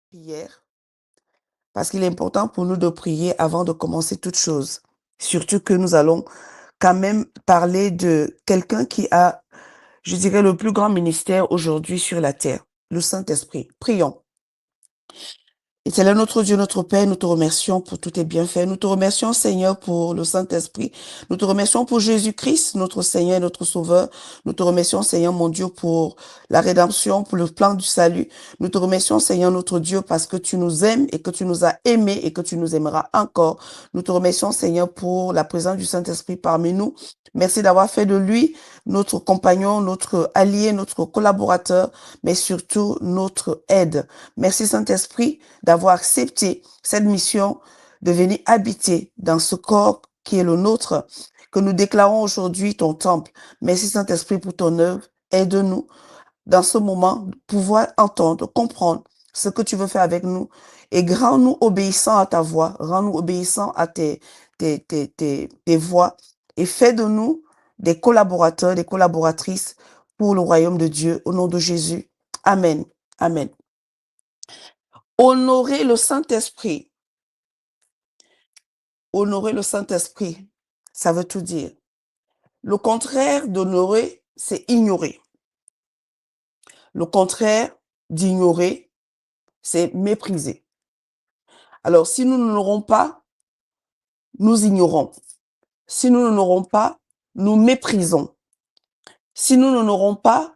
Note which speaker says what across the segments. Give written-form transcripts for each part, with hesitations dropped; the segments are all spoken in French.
Speaker 1: prière, parce qu'il est important pour nous de prier avant de commencer toute chose. Surtout que nous allons quand même parler de quelqu'un qui a, je dirais, le plus grand ministère aujourd'hui sur la terre, le Saint-Esprit. Prions. Éternel notre Dieu, notre Père, nous te remercions pour tous tes bienfaits. Nous te remercions, Seigneur, pour le Saint-Esprit. Nous te remercions pour Jésus-Christ, notre Seigneur et notre Sauveur. Nous te remercions, Seigneur, mon Dieu, pour la rédemption, pour le plan du salut. Nous te remercions, Seigneur, notre Dieu, parce que tu nous aimes et que tu nous as aimés et que tu nous aimeras encore. Nous te remercions, Seigneur, pour la présence du Saint-Esprit parmi nous. Merci d'avoir fait de lui notre compagnon, notre allié, notre collaborateur, mais surtout notre aide. Merci, Saint-Esprit, d'avoir accepté cette mission de venir habiter dans ce corps qui est le nôtre, que nous déclarons aujourd'hui ton temple. Merci Saint-Esprit pour ton œuvre. Aide-nous dans ce moment de pouvoir entendre, comprendre ce que tu veux faire avec nous et rends-nous obéissants à ta voix, rends-nous obéissants à tes voix et fais de nous des collaborateurs, des collaboratrices pour le royaume de Dieu. Au nom de Jésus. Amen. Amen. Honorer le Saint-Esprit. Honorer le Saint-Esprit, ça veut tout dire. Le contraire d'honorer, c'est ignorer. Le contraire d'ignorer, c'est mépriser. Alors, si nous n'honorons pas, nous ignorons. Si nous n'honorons pas, nous méprisons. Si nous n'honorons pas,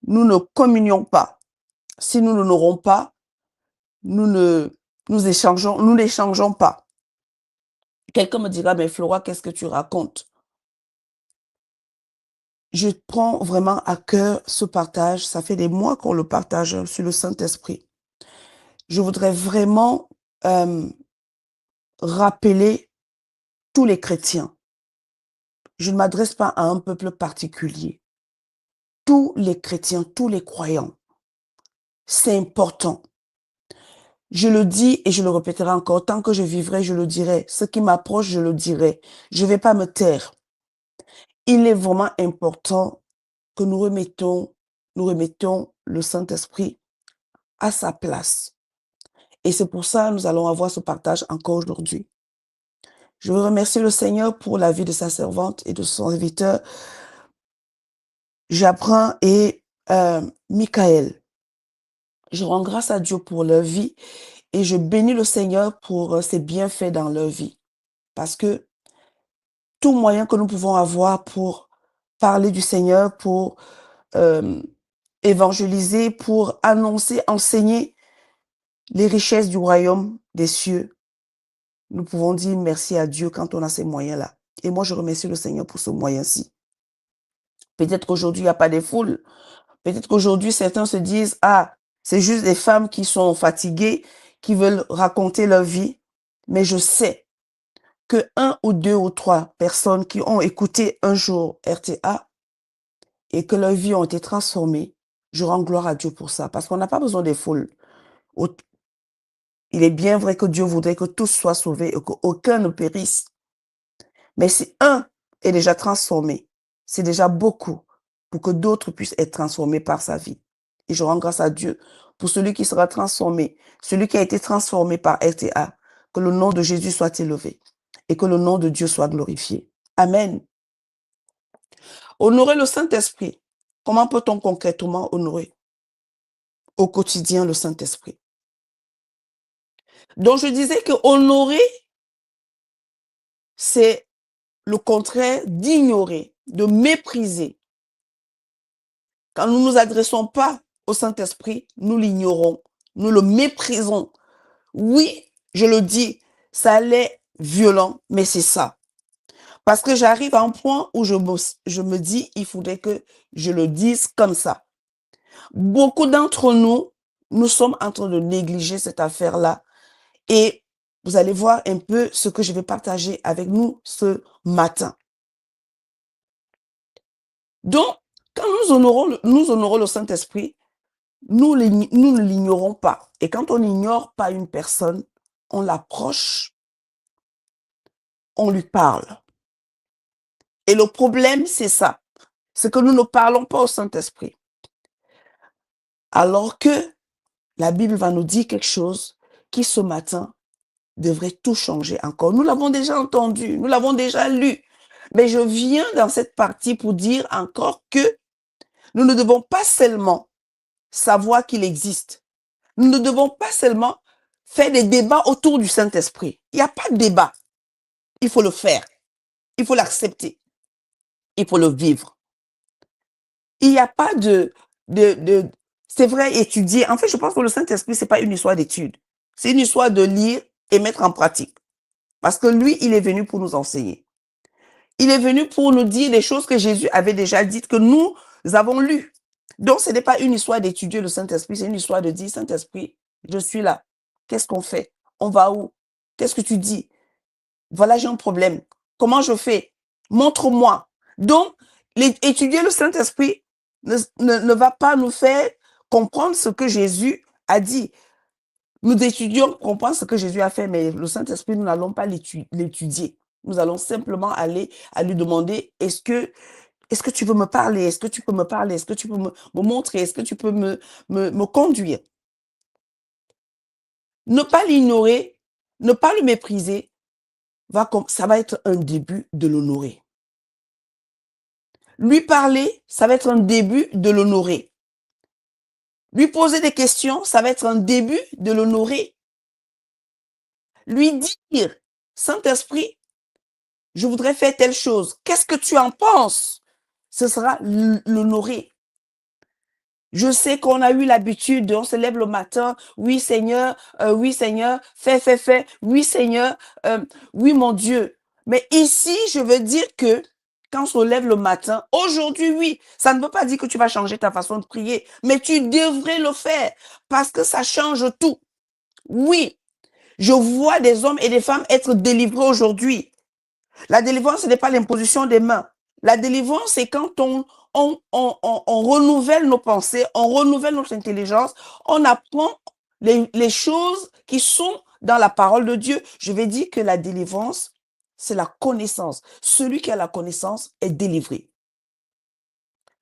Speaker 1: nous ne communions pas. Si nous n'honorons pas, nous n'échangeons pas. Quelqu'un me dira, mais Flora, qu'est-ce que tu racontes? Je prends vraiment à cœur ce partage. Ça fait des mois qu'on le partage sur le Saint-Esprit. Je voudrais vraiment rappeler tous les chrétiens. Je ne m'adresse pas à un peuple particulier. Tous les chrétiens, tous les croyants. C'est important. Je le dis et je le répéterai encore. Tant que je vivrai, je le dirai. Ce qui m'approche, je le dirai. Je ne vais pas me taire. Il est vraiment important que nous remettons le Saint-Esprit à sa place. Et c'est pour ça que nous allons avoir ce partage encore aujourd'hui. Je veux remercier le Seigneur pour la vie de sa servante et de son serviteur, Jabrin et Michael. Je rends grâce à Dieu pour leur vie et je bénis le Seigneur pour ses bienfaits dans leur vie. Parce que tout moyen que nous pouvons avoir pour parler du Seigneur, pour évangéliser, pour annoncer, enseigner les richesses du royaume des cieux, nous pouvons dire merci à Dieu quand on a ces moyens-là. Et moi, je remercie le Seigneur pour ce moyen-ci. Peut-être qu'aujourd'hui, il n'y a pas de foule. Peut-être qu'aujourd'hui, certains se disent, ah, c'est juste des femmes qui sont fatiguées, qui veulent raconter leur vie. Mais je sais que 1 ou 2 ou 3 personnes qui ont écouté un jour RTA et que leur vie ont été transformées, je rends gloire à Dieu pour ça. Parce qu'on n'a pas besoin des foules. Il est bien vrai que Dieu voudrait que tous soient sauvés et qu'aucun ne périsse. Mais si un est déjà transformé, c'est déjà beaucoup pour que d'autres puissent être transformés par sa vie. Et je rends grâce à Dieu pour celui qui sera transformé, celui qui a été transformé par RTA, que le nom de Jésus soit élevé et que le nom de Dieu soit glorifié. Amen. Honorer le Saint-Esprit. Comment peut-on concrètement honorer au quotidien le Saint-Esprit? Donc je disais que honorer, c'est le contraire d'ignorer, de mépriser. Quand nous ne nous adressons pas au Saint-Esprit, nous l'ignorons, nous le méprisons. Oui, je le dis, ça allait violent, mais c'est ça. Parce que j'arrive à un point où je me dis, il faudrait que je le dise comme ça. Beaucoup d'entre nous, nous sommes en train de négliger cette affaire-là. Et vous allez voir un peu ce que je vais partager avec nous ce matin. Donc, quand nous honorons le Saint-Esprit, nous ne l'ignorons pas. Et quand on n'ignore pas une personne, on l'approche, on lui parle. Et le problème, c'est ça. C'est que nous ne parlons pas au Saint-Esprit. Alors que la Bible va nous dire quelque chose qui ce matin devrait tout changer encore. Nous l'avons déjà entendu, nous l'avons déjà lu. Mais je viens dans cette partie pour dire encore que nous ne devons pas seulement savoir qu'il existe. Nous ne devons pas seulement faire des débats autour du Saint-Esprit. Il n'y a pas de débat. Il faut le faire. Il faut l'accepter. Il faut le vivre. Il n'y a pas c'est vrai, étudier. En fait, je pense que le Saint-Esprit, c'est pas une histoire d'étude. C'est une histoire de lire et mettre en pratique. Parce que lui, il est venu pour nous enseigner. Il est venu pour nous dire des choses que Jésus avait déjà dites, que nous avons lues. Donc, ce n'est pas une histoire d'étudier le Saint-Esprit, c'est une histoire de dire, Saint-Esprit, je suis là. Qu'est-ce qu'on fait? On va où? Qu'est-ce que tu dis? Voilà, j'ai un problème. Comment je fais? Montre-moi. Donc, étudier le Saint-Esprit ne va pas nous faire comprendre ce que Jésus a dit. Nous étudions, comprendre ce que Jésus a fait, mais le Saint-Esprit, nous n'allons pas l'étudier. Nous allons simplement aller à lui demander, est-ce que tu veux me parler? Est-ce que tu peux me parler? Est-ce que tu peux me montrer? Est-ce que tu peux me conduire? Ne pas l'ignorer, ne pas le mépriser, ça va être un début de l'honorer. Lui parler, ça va être un début de l'honorer. Lui poser des questions, ça va être un début de l'honorer. Lui dire, Saint-Esprit, je voudrais faire telle chose. Qu'est-ce que tu en penses? Ce sera l'honorer. Je sais qu'on a eu l'habitude, on se lève le matin, oui Seigneur, fais, oui Seigneur, oui mon Dieu. Mais ici, je veux dire que quand on se lève le matin, aujourd'hui, oui, ça ne veut pas dire que tu vas changer ta façon de prier, mais tu devrais le faire parce que ça change tout. Oui, je vois des hommes et des femmes être délivrés aujourd'hui. La délivrance, ce n'est pas l'imposition des mains. La délivrance, c'est quand on renouvelle nos pensées, on renouvelle notre intelligence, on apprend les choses qui sont dans la parole de Dieu. Je vais dire que la délivrance, c'est la connaissance. Celui qui a la connaissance est délivré.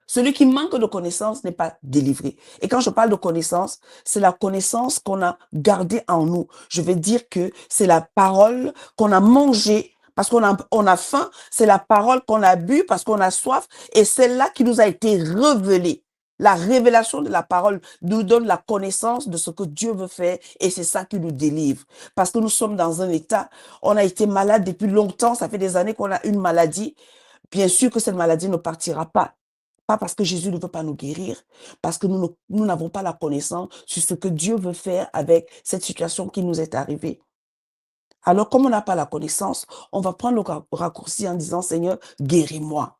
Speaker 1: Celui qui manque de connaissance n'est pas délivré. Et quand je parle de connaissance, c'est la connaissance qu'on a gardée en nous. Je vais dire que c'est la parole qu'on a mangée parce qu'on a faim. C'est la parole qu'on a bu parce qu'on a soif. Et c'est là qui nous a été révélée. La révélation de la parole nous donne la connaissance de ce que Dieu veut faire et c'est ça qui nous délivre. Parce que nous sommes dans un état, on a été malade depuis longtemps, ça fait des années qu'on a une maladie. Bien sûr que cette maladie ne partira pas. Pas parce que Jésus ne veut pas nous guérir, parce que nous n'avons pas la connaissance sur ce que Dieu veut faire avec cette situation qui nous est arrivée. Alors, comme on n'a pas la connaissance, on va prendre le raccourci en disant, Seigneur, guéris-moi.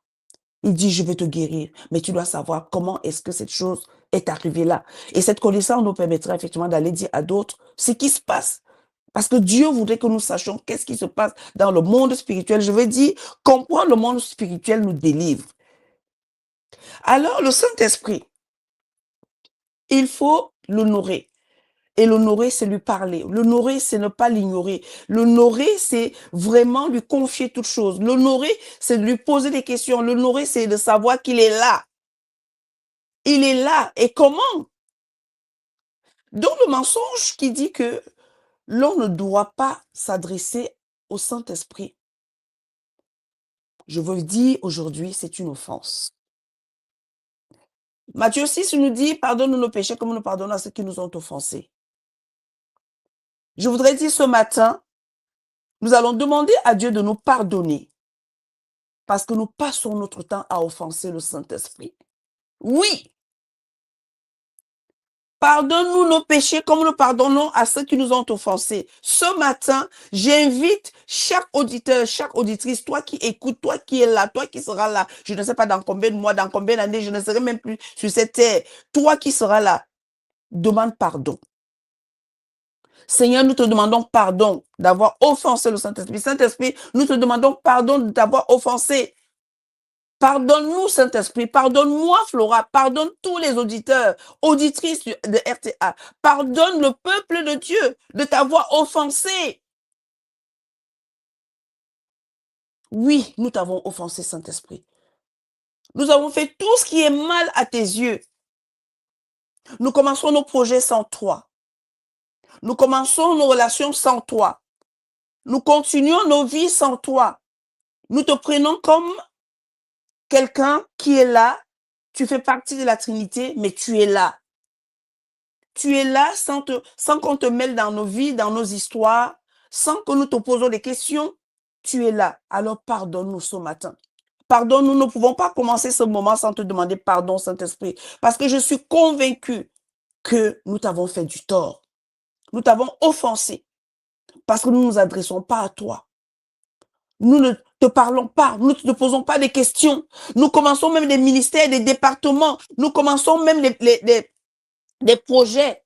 Speaker 1: Il dit, je vais te guérir, mais tu dois savoir comment est-ce que cette chose est arrivée là. Et cette connaissance nous permettra effectivement d'aller dire à d'autres ce qui se passe. Parce que Dieu voudrait que nous sachions qu'est-ce qui se passe dans le monde spirituel. Je veux dire, comprendre le monde spirituel nous délivre. Alors, le Saint-Esprit, il faut l'honorer. Et l'honorer, c'est lui parler. L'honorer, c'est ne pas l'ignorer. L'honorer, c'est vraiment lui confier toute chose. L'honorer, c'est de lui poser des questions. L'honorer, c'est de savoir qu'il est là. Il est là. Et comment? Donc, le mensonge qui dit que l'on ne doit pas s'adresser au Saint-Esprit, je veux dire aujourd'hui, c'est une offense. Matthieu 6 nous dit, pardonne-nous nos péchés comme nous pardonnons à ceux qui nous ont offensés. Je voudrais dire ce matin, nous allons demander à Dieu de nous pardonner parce que nous passons notre temps à offenser le Saint-Esprit. Oui, pardonne-nous nos péchés comme nous pardonnons à ceux qui nous ont offensés. Ce matin, j'invite chaque auditeur, chaque auditrice, toi qui écoutes, toi qui es là, toi qui seras là, je ne sais pas dans combien de mois, dans combien d'années, je ne serai même plus sur cette terre. Toi qui seras là, demande pardon. Seigneur, nous te demandons pardon d'avoir offensé le Saint-Esprit. Saint-Esprit, nous te demandons pardon d'avoir offensé. Pardonne-nous, Saint-Esprit. Pardonne-moi, Flora. Pardonne tous les auditeurs, auditrices de RTA. Pardonne le peuple de Dieu de t'avoir offensé. Oui, nous t'avons offensé, Saint-Esprit. Nous avons fait tout ce qui est mal à tes yeux. Nous commençons nos projets sans toi. Nous commençons nos relations sans toi. Nous continuons nos vies sans toi. Nous te prenons comme quelqu'un qui est là. Tu fais partie de la Trinité, mais tu es là. Tu es là sans qu'on te mêle dans nos vies, dans nos histoires, sans que nous te posons des questions. Tu es là. Alors pardonne-nous ce matin. Pardonne-nous, nous ne pouvons pas commencer ce moment sans te demander pardon, Saint-Esprit, parce que je suis convaincue que nous t'avons fait du tort. Nous t'avons offensé parce que nous ne nous adressons pas à toi. Nous ne te parlons pas, nous ne te posons pas des questions. Nous commençons même des ministères, des départements. Nous commençons même des projets.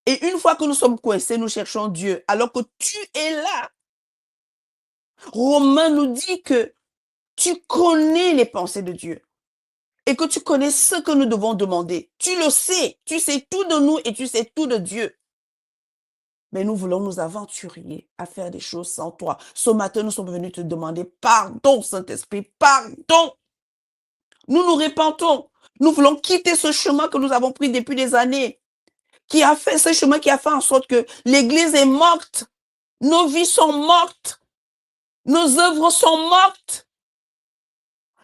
Speaker 1: Et une fois que nous sommes coincés, nous cherchons Dieu, alors que tu es là. Romain nous dit que tu connais les pensées de Dieu et que tu connais ce que nous devons demander. Tu le sais, tu sais tout de nous et tu sais tout de Dieu. Mais nous voulons nous aventurer à faire des choses sans toi. Ce matin, nous sommes venus te demander pardon, Saint-Esprit, pardon. Nous nous répentons. Nous voulons quitter ce chemin que nous avons pris depuis des années, ce chemin qui a fait en sorte que l'Église est morte. Nos vies sont mortes. Nos œuvres sont mortes.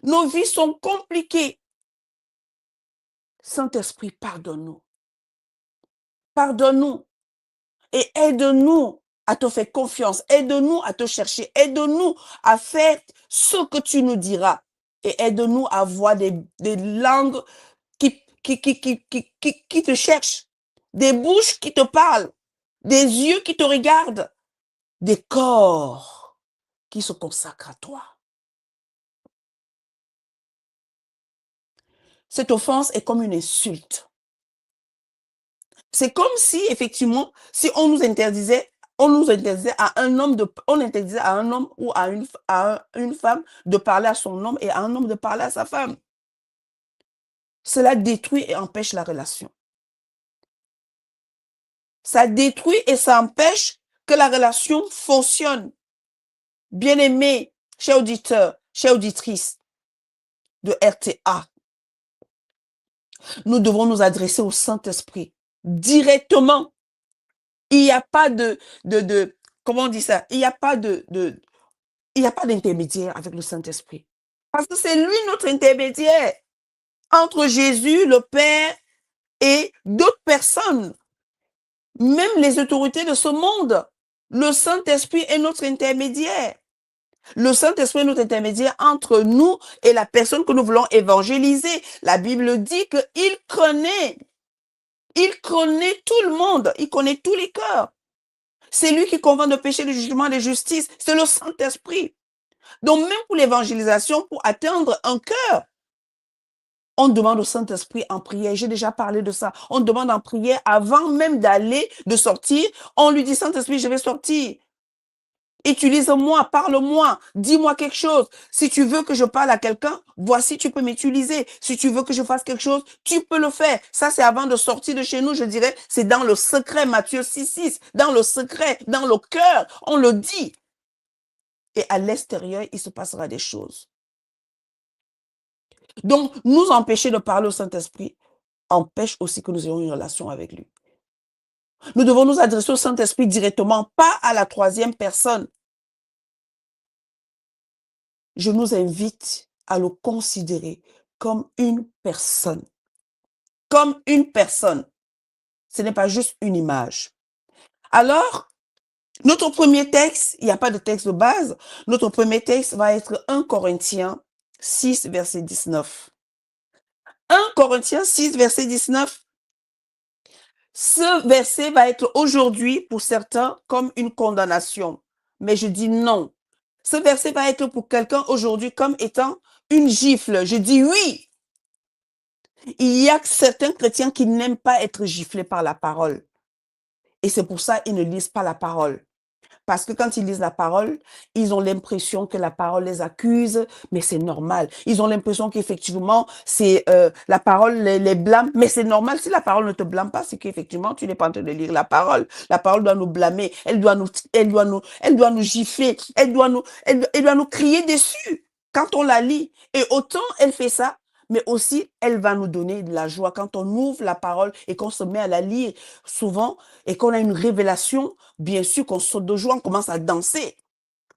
Speaker 1: Nos vies sont compliquées. Saint-Esprit, pardonne-nous. Pardonne-nous. Et aide-nous à te faire confiance. Aide-nous à te chercher. Aide-nous à faire ce que tu nous diras. Et aide-nous à avoir des langues qui te cherchent. Des bouches qui te parlent. Des yeux qui te regardent. Des corps qui se consacrent à toi. Cette offense est comme une insulte. C'est comme si, effectivement, si on nous interdisait à un homme ou à une femme de parler à son homme et à un homme de parler à sa femme. Cela détruit et empêche la relation. Ça détruit et ça empêche que la relation fonctionne. Bien-aimés, chers auditeurs, chères auditrices de RTA, nous devons nous adresser au Saint-Esprit directement. Il n'y a pas comment on dit ça? Il n'y a pas d'intermédiaire avec le Saint-Esprit. Parce que c'est lui notre intermédiaire entre Jésus, le Père et d'autres personnes. Même les autorités de ce monde. Le Saint-Esprit est notre intermédiaire. Le Saint-Esprit est notre intermédiaire entre nous et la personne que nous voulons évangéliser. La Bible dit qu'il connaît. Il connaît tout le monde. Il connaît tous les cœurs. C'est lui qui convainc de péché, de jugement, de justice. C'est le Saint-Esprit. Donc, même pour l'évangélisation, pour atteindre un cœur, on demande au Saint-Esprit en prière. J'ai déjà parlé de ça. On demande en prière avant même de sortir. On lui dit, Saint-Esprit, je vais sortir. Utilise-moi, parle-moi, dis-moi quelque chose. Si tu veux que je parle à quelqu'un, voici, tu peux m'utiliser. Si tu veux que je fasse quelque chose, tu peux le faire. Ça, c'est avant de sortir de chez nous, je dirais, c'est dans le secret, Matthieu 6,6. Dans le secret, dans le cœur, on le dit. Et à l'extérieur, il se passera des choses. Donc, nous empêcher de parler au Saint-Esprit empêche aussi que nous ayons une relation avec lui. Nous devons nous adresser au Saint-Esprit directement, pas à la troisième personne. Je nous invite à le considérer comme une personne. Comme une personne. Ce n'est pas juste une image. Alors, notre premier texte, il n'y a pas de texte de base, notre premier texte va être 1 Corinthiens 6, verset 19. 1 Corinthiens 6, verset 19. Ce verset va être aujourd'hui, pour certains, comme une condamnation. Mais je dis non. Ce verset va être pour quelqu'un aujourd'hui comme étant une gifle. Je dis oui. Il y a certains chrétiens qui n'aiment pas être giflés par la parole. Et c'est pour ça qu'ils ne lisent pas la parole. Parce que quand ils lisent la parole, ils ont l'impression que la parole les accuse, mais c'est normal. Ils ont l'impression qu'effectivement, c'est la parole les blâme, mais c'est normal. Si la parole ne te blâme pas, c'est qu'effectivement, tu n'es pas en train de lire la parole. La parole doit nous blâmer, elle doit nous gifler, elle doit nous crier dessus quand on la lit. Et autant elle fait ça, mais aussi, elle va nous donner de la joie. Quand on ouvre la parole et qu'on se met à la lire souvent et qu'on a une révélation, bien sûr qu'on saute de joie, on commence à danser.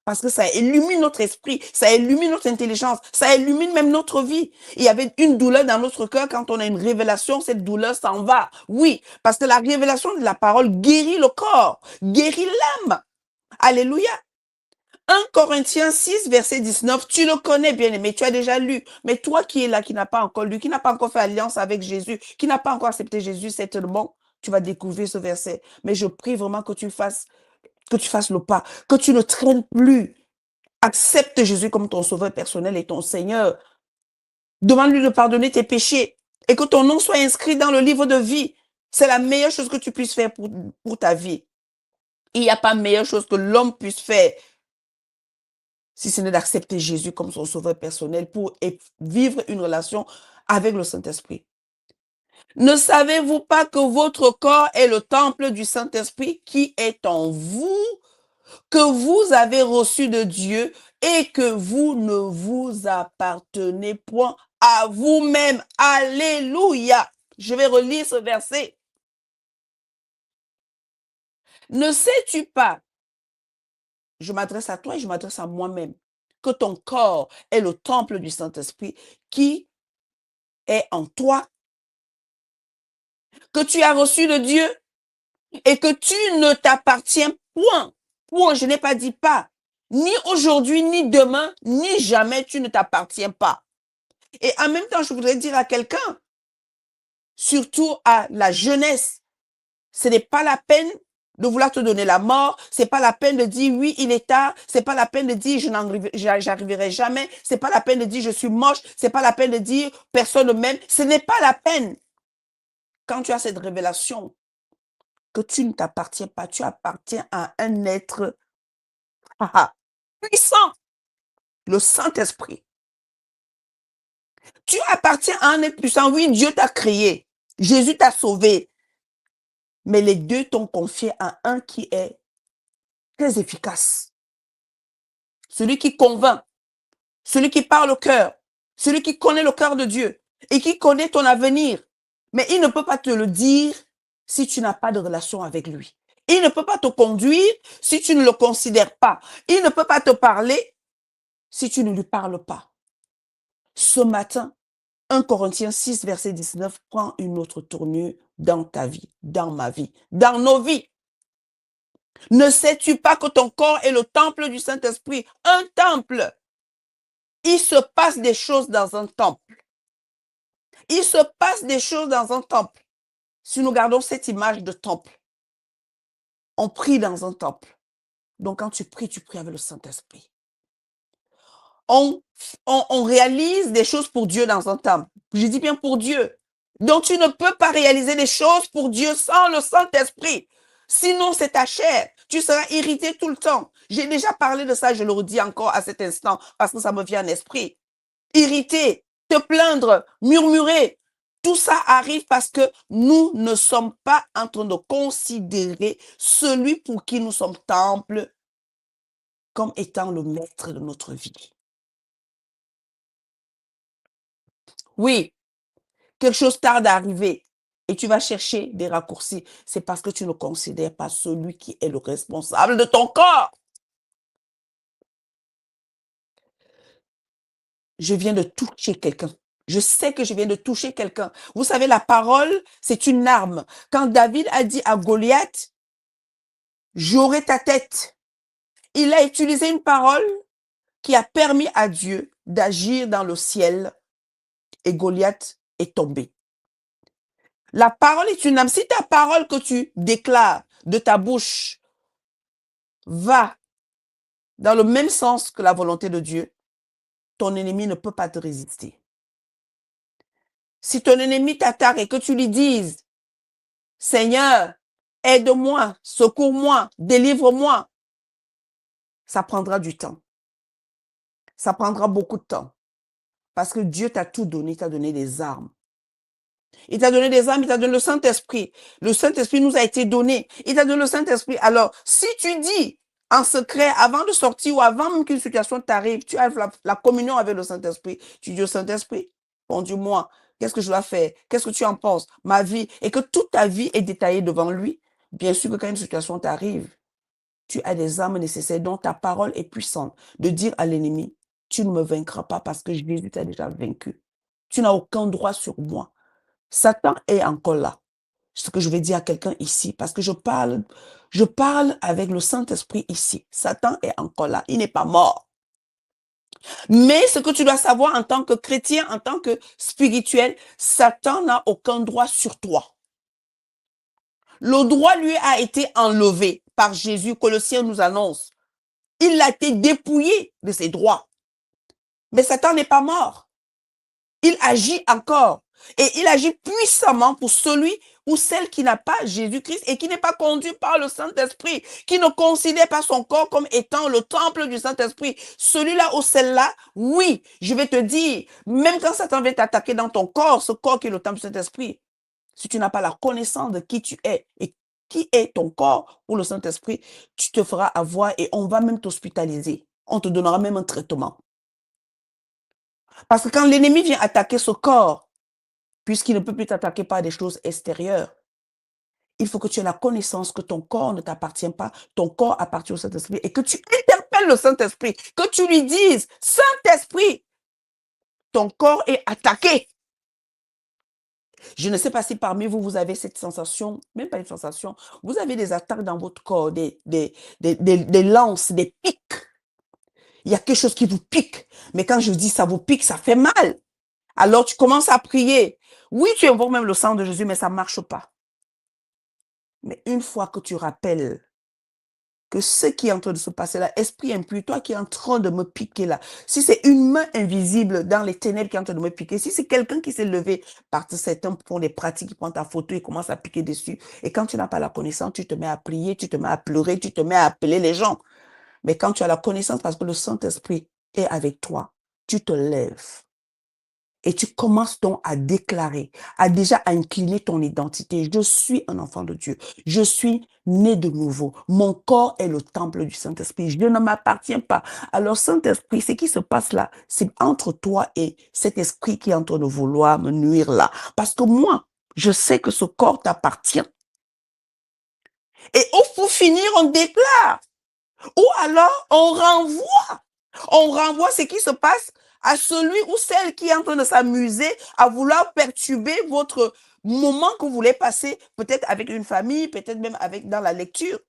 Speaker 1: Parce que ça illumine notre esprit, ça illumine notre intelligence, ça illumine même notre vie. Il y avait une douleur dans notre cœur, quand on a une révélation, cette douleur s'en va. Oui, parce que la révélation de la parole guérit le corps, guérit l'âme. Alléluia. 1 Corinthiens 6, verset 19, tu le connais bien aimé, tu as déjà lu. Mais toi qui es là, qui n'a pas encore lu, qui n'a pas encore fait alliance avec Jésus, qui n'a pas encore accepté Jésus, c'est bon, tu vas découvrir ce verset. Mais je prie vraiment que tu fasses le pas, que tu ne traînes plus. Accepte Jésus comme ton sauveur personnel et ton Seigneur. Demande-lui de pardonner tes péchés et que ton nom soit inscrit dans le livre de vie. C'est la meilleure chose que tu puisses faire pour ta vie. Il n'y a pas meilleure chose que l'homme puisse faire si ce n'est d'accepter Jésus comme son sauveur personnel pour vivre une relation avec le Saint-Esprit. Ne savez-vous pas que votre corps est le temple du Saint-Esprit qui est en vous, que vous avez reçu de Dieu et que vous ne vous appartenez point à vous-même. Alléluia. Je vais relire ce verset. Ne sais-tu pas, je m'adresse à toi et je m'adresse à moi-même, que ton corps est le temple du Saint-Esprit qui est en toi, que tu as reçu de Dieu et que tu ne t'appartiens point. Point, je n'ai pas dit pas. Ni aujourd'hui, ni demain, ni jamais, tu ne t'appartiens pas. Et en même temps, je voudrais dire à quelqu'un, surtout à la jeunesse, ce n'est pas la peine de vouloir te donner la mort, c'est pas la peine de dire oui, il est tard, c'est pas la peine de dire j'arriverai jamais, c'est pas la peine de dire je suis moche, c'est pas la peine de dire personne ne m'aime, ce n'est pas la peine. Quand tu as cette révélation que tu ne t'appartiens pas, tu appartiens à un être puissant, le Saint-Esprit. Tu appartiens à un être puissant. Oui, Dieu t'a créé. Jésus t'a sauvé. Mais les deux t'ont confié à un qui est très efficace. Celui qui convainc, celui qui parle au cœur, celui qui connaît le cœur de Dieu et qui connaît ton avenir. Mais il ne peut pas te le dire si tu n'as pas de relation avec lui. Il ne peut pas te conduire si tu ne le considères pas. Il ne peut pas te parler si tu ne lui parles pas. Ce matin, 1 Corinthiens 6, verset 19, prend une autre tournure dans ta vie, dans ma vie, dans nos vies. Ne sais-tu pas que ton corps est le temple du Saint-Esprit? Un temple. Il se passe des choses dans un temple. Il se passe des choses dans un temple. Si nous gardons cette image de temple, on prie dans un temple. Donc quand tu pries avec le Saint-Esprit. On réalise des choses pour Dieu dans un temple. Je dis bien pour Dieu. Donc tu ne peux pas réaliser des choses pour Dieu sans le Saint-Esprit. Sinon, c'est ta chair. Tu seras irrité tout le temps. J'ai déjà parlé de ça, je le redis encore à cet instant, parce que ça me vient en esprit. Irrité, te plaindre, murmurer. Tout ça arrive parce que nous ne sommes pas en train de considérer celui pour qui nous sommes temple comme étant le maître de notre vie. Oui, quelque chose tarde à arriver et tu vas chercher des raccourcis. C'est parce que tu ne considères pas celui qui est le responsable de ton corps. Je viens de toucher quelqu'un. Je sais que je viens de toucher quelqu'un. Vous savez, la parole, c'est une arme. Quand David a dit à Goliath, j'aurai ta tête, il a utilisé une parole qui a permis à Dieu d'agir dans le ciel et Goliath est tombé. La parole est une âme. Si ta parole que tu déclares de ta bouche va dans le même sens que la volonté de Dieu, ton ennemi ne peut pas te résister. Si ton ennemi t'attaque et que tu lui dises, Seigneur, aide-moi, secours-moi, délivre-moi, ça prendra du temps. Ça prendra beaucoup de temps. Parce que Dieu t'a tout donné, il t'a donné des armes. Il t'a donné des armes, il t'a donné le Saint-Esprit. Le Saint-Esprit nous a été donné. Il t'a donné le Saint-Esprit. Alors, si tu dis en secret, avant de sortir ou avant même qu'une situation t'arrive, tu as la communion avec le Saint-Esprit, tu dis au Saint-Esprit, conduis-moi, qu'est-ce que je dois faire, qu'est-ce que tu en penses, ma vie, et que toute ta vie est détaillée devant lui, bien sûr que quand une situation t'arrive, tu as des armes nécessaires dont ta parole est puissante de dire à l'ennemi, tu ne me vaincras pas parce que Jésus t'a déjà vaincu. Tu n'as aucun droit sur moi. Satan est encore là. Ce que je vais dire à quelqu'un ici, parce que je parle avec le Saint-Esprit ici. Satan est encore là. Il n'est pas mort. Mais ce que tu dois savoir en tant que chrétien, en tant que spirituel, Satan n'a aucun droit sur toi. Le droit lui a été enlevé par Jésus. Colossiens nous annonce. Il a été dépouillé de ses droits. Mais Satan n'est pas mort. Il agit encore. Et il agit puissamment pour celui ou celle qui n'a pas Jésus-Christ et qui n'est pas conduit par le Saint-Esprit, qui ne considère pas son corps comme étant le temple du Saint-Esprit. Celui-là ou celle-là, oui, je vais te dire, même quand Satan vient t'attaquer dans ton corps, ce corps qui est le temple du Saint-Esprit, si tu n'as pas la connaissance de qui tu es et qui est ton corps pour le Saint-Esprit, tu te feras avoir et on va même t'hospitaliser. On te donnera même un traitement. Parce que quand l'ennemi vient attaquer ce corps, puisqu'il ne peut plus t'attaquer par des choses extérieures, il faut que tu aies la connaissance que ton corps ne t'appartient pas, ton corps appartient au Saint-Esprit et que tu interpelles le Saint-Esprit, que tu lui dises, Saint-Esprit, ton corps est attaqué. Je ne sais pas si parmi vous, vous avez cette sensation, même pas une sensation, vous avez des attaques dans votre corps, des lances, des pics. Il y a quelque chose qui vous pique. Mais quand je dis ça vous pique, ça fait mal. Alors tu commences à prier. Oui, tu invoques même le sang de Jésus, mais ça ne marche pas. Mais une fois que tu rappelles que ce qui est en train de se passer là, esprit impur, toi qui es en train de me piquer là, si c'est une main invisible dans les ténèbres qui est en train de me piquer, si c'est quelqu'un qui s'est levé, parce que certains font des pratiques, qui prennent ta photo et commencent à piquer dessus, et quand tu n'as pas la connaissance, tu te mets à prier, tu te mets à pleurer, tu te mets à appeler les gens. Mais quand tu as la connaissance, parce que le Saint-Esprit est avec toi, tu te lèves. Et tu commences donc à déclarer, à déjà incliner ton identité. Je suis un enfant de Dieu. Je suis né de nouveau. Mon corps est le temple du Saint-Esprit. Je ne m'appartiens pas. Alors, Saint-Esprit, ce qui se passe là, c'est entre toi et cet esprit qui est en train de vouloir me nuire là. Parce que moi, je sais que ce corps t'appartient. Et pour finir, on déclare. Ou alors, on renvoie. On renvoie ce qui se passe à celui ou celle qui est en train de s'amuser à vouloir perturber votre moment que vous voulez passer, peut-être avec une famille, peut-être même avec dans la lecture.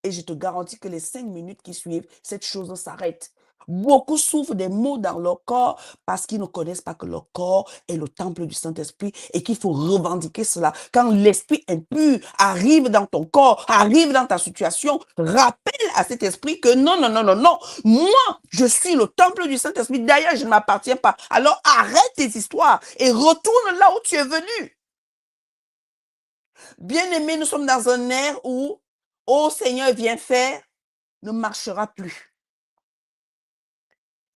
Speaker 1: Et je te garantis que les 5 minutes qui suivent, cette chose s'arrête. Beaucoup souffrent des maux dans leur corps parce qu'ils ne connaissent pas que leur corps est le temple du Saint-Esprit et qu'il faut revendiquer cela. Quand l'esprit impur arrive dans ton corps, arrive dans ta situation, rappelle à cet esprit que non, non, non, non, non, moi, je suis le temple du Saint-Esprit. D'ailleurs, je ne m'appartiens pas. Alors arrête tes histoires et retourne là où tu es venu. Bien-aimés, nous sommes dans un ère où, ô Seigneur, viens faire, ne marchera plus.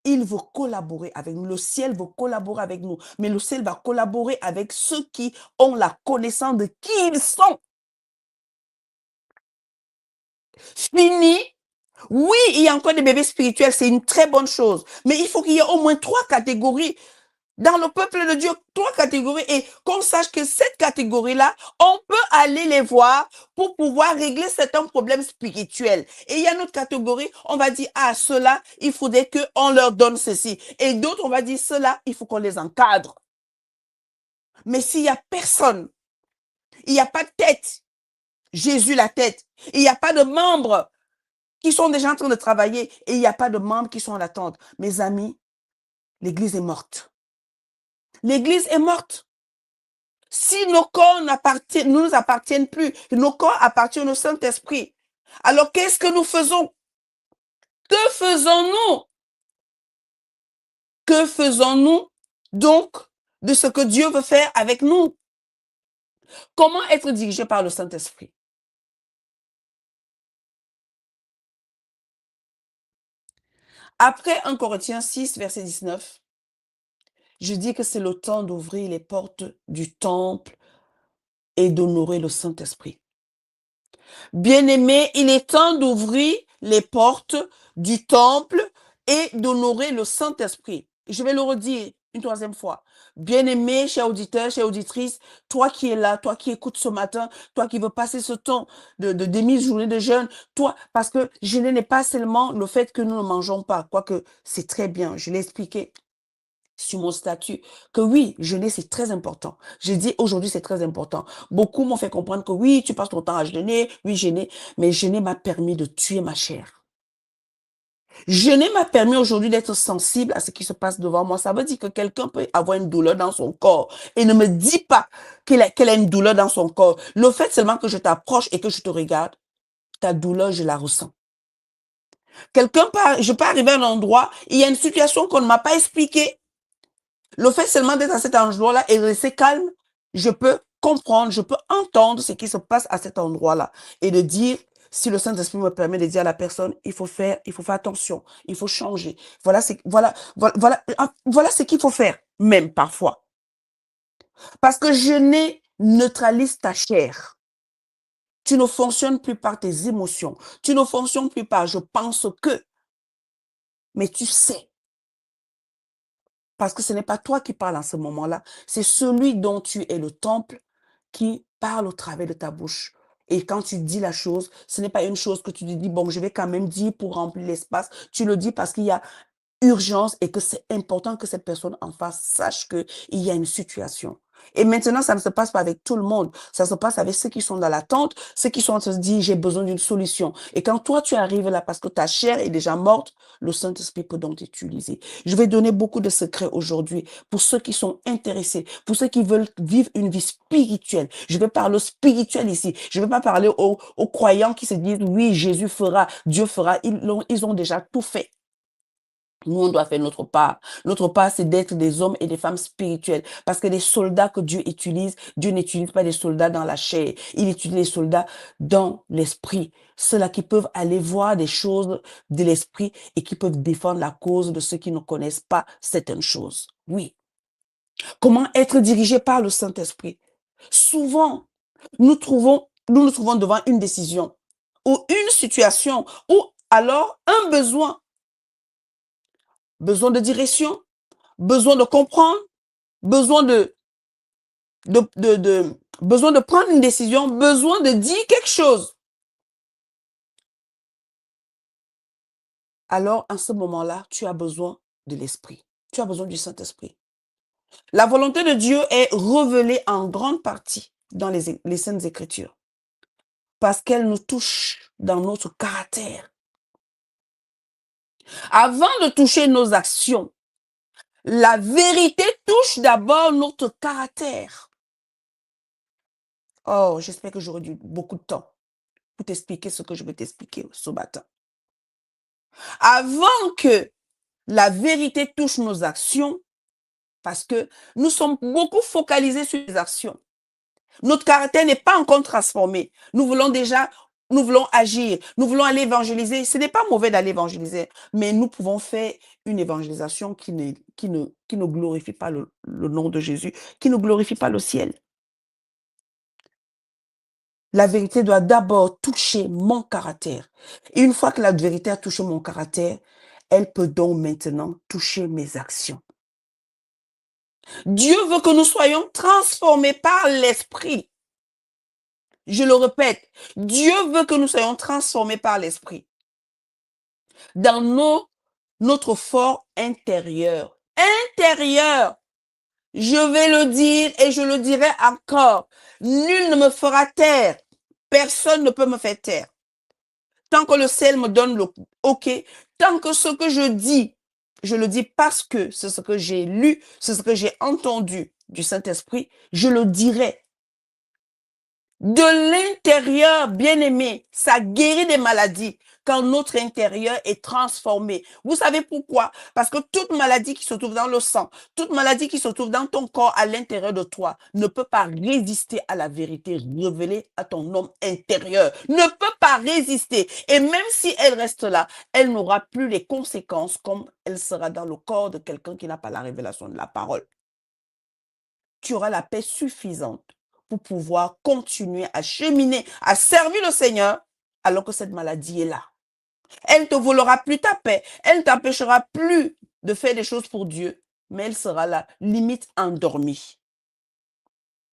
Speaker 1: Il veut collaborer avec nous. Le ciel veut collaborer avec nous. Mais le ciel va collaborer avec ceux qui ont la connaissance de qui ils sont. Fini. Oui, il y a encore des bébés spirituels, c'est une très bonne chose. Mais il faut qu'il y ait au moins 3 catégories dans le peuple de Dieu, 3 catégories, et qu'on sache que cette catégorie-là, on peut aller les voir pour pouvoir régler certains problèmes spirituels. Et il y a une autre catégorie, on va dire, ah, ceux-là, il faudrait qu'on leur donne ceci. Et d'autres, on va dire, ceux-là, il faut qu'on les encadre. Mais s'il n'y a personne, il n'y a pas de tête, Jésus la tête, il n'y a pas de membres qui sont déjà en train de travailler, et il n'y a pas de membres qui sont en attente. Mes amis, l'église est morte. L'église est morte. Si nos corps ne nous appartiennent plus, nos corps appartiennent au Saint-Esprit. Alors qu'est-ce que nous faisons? Que faisons-nous? Que faisons-nous donc de ce que Dieu veut faire avec nous? Comment être dirigé par le Saint-Esprit? Après 1 Corinthiens 6, verset 19, je dis que c'est le temps d'ouvrir les portes du temple et d'honorer le Saint-Esprit. Bien-aimé, il est temps d'ouvrir les portes du temple et d'honorer le Saint-Esprit. Je vais le redire. une troisième fois. Bien-aimé, cher auditeur, chère auditrice, toi qui es là, toi qui écoutes ce matin, toi qui veux passer ce temps de demi-journée de jeûne, toi, parce que jeûner n'est pas seulement le fait que nous ne mangeons pas, quoique c'est très bien, je l'ai expliqué sur mon statut, que oui, jeûner, c'est très important. J'ai dit aujourd'hui, c'est très important. Beaucoup m'ont fait comprendre que oui, tu passes ton temps à jeûner, oui, jeûner, mais jeûner m'a permis de tuer ma chair. Jeûner m'a permis aujourd'hui d'être sensible à ce qui se passe devant moi. Ça veut dire que quelqu'un peut avoir une douleur dans son corps et ne me dit pas qu'elle a une douleur dans son corps. Le fait seulement que je t'approche et que je te regarde, ta douleur, je la ressens. Je peux arriver à un endroit, il y a une situation qu'on ne m'a pas expliquée. Le fait seulement d'être à cet endroit-là et de rester calme, je peux comprendre, je peux entendre ce qui se passe à cet endroit-là et de dire, si le Saint-Esprit me permet de dire à la personne, il faut faire attention, il faut changer. Voilà ce qu'il faut faire, même parfois. Parce que jeûner neutralise ta chair. Tu ne fonctionnes plus par tes émotions. Tu ne fonctionnes plus par je pense que. Mais tu sais. Parce que ce n'est pas toi qui parles en ce moment-là, c'est celui dont tu es le temple qui parle au travers de ta bouche. Et quand tu dis la chose, ce n'est pas une chose que tu te dis, bon, je vais quand même dire pour remplir l'espace. Tu le dis parce qu'il y a urgence et que c'est important que cette personne en face sache qu'il y a une situation. Et maintenant, ça ne se passe pas avec tout le monde. Ça se passe avec ceux qui sont dans l'attente, ceux qui sont en train de se dire, j'ai besoin d'une solution. Et quand toi, tu arrives là parce que ta chair est déjà morte, le Saint-Esprit peut donc t'utiliser. Je vais donner beaucoup de secrets aujourd'hui pour ceux qui sont intéressés, pour ceux qui veulent vivre une vie spirituelle. Je vais parler spirituel ici. Je ne vais pas parler aux croyants qui se disent, oui, Jésus fera, Dieu fera. Ils ont déjà tout fait. Nous, on doit faire notre part. Notre part, c'est d'être des hommes et des femmes spirituels. Parce que les soldats que Dieu utilise, Dieu n'utilise pas des soldats dans la chair. Il utilise les soldats dans l'esprit. Ceux-là qui peuvent aller voir des choses de l'esprit et qui peuvent défendre la cause de ceux qui ne connaissent pas certaines choses. Oui. Comment être dirigé par le Saint-Esprit? Souvent, nous nous trouvons devant une décision ou une situation ou alors un besoin. Besoin de direction, besoin de comprendre, besoin besoin de prendre une décision, besoin de dire quelque chose. Alors, en ce moment-là, tu as besoin de l'Esprit. Tu as besoin du Saint-Esprit. La volonté de Dieu est révélée en grande partie dans les Saintes Écritures parce qu'elle nous touche dans notre caractère. Avant de toucher nos actions, la vérité touche d'abord notre caractère. Oh, j'espère que j'aurai beaucoup de temps pour t'expliquer ce que je vais t'expliquer ce matin. Avant que la vérité touche nos actions, parce que nous sommes beaucoup focalisés sur les actions. Notre caractère n'est pas encore transformé. Nous voulons agir, nous voulons aller évangéliser. Ce n'est pas mauvais d'aller évangéliser, mais nous pouvons faire une évangélisation qui ne glorifie pas le nom de Jésus, qui ne glorifie pas le ciel. La vérité doit d'abord toucher mon caractère. Et une fois que la vérité a touché mon caractère, elle peut donc maintenant toucher mes actions. Dieu veut que nous soyons transformés par l'Esprit. Je le répète, Dieu veut que nous soyons transformés par l'Esprit. Dans notre fort intérieur. Intérieur. Je vais le dire et je le dirai encore. Nul ne me fera taire. Personne ne peut me faire taire. Tant que le ciel me donne le OK, tant que ce que je dis, je le dis parce que c'est ce que j'ai lu, c'est ce que j'ai entendu du Saint-Esprit, je le dirai. De l'intérieur, bien-aimé, ça guérit des maladies quand notre intérieur est transformé. Vous savez pourquoi? Parce que toute maladie qui se trouve dans le sang, toute maladie qui se trouve dans ton corps à l'intérieur de toi ne peut pas résister à la vérité révélée à ton homme intérieur. Ne peut pas résister. Et même si elle reste là, elle n'aura plus les conséquences comme elle sera dans le corps de quelqu'un qui n'a pas la révélation de la parole. Tu auras la paix suffisante pour pouvoir continuer à cheminer, à servir le Seigneur alors que cette maladie est là. Elle ne te volera plus ta paix. Elle ne t'empêchera plus de faire des choses pour Dieu. mais elle sera là, limite endormie.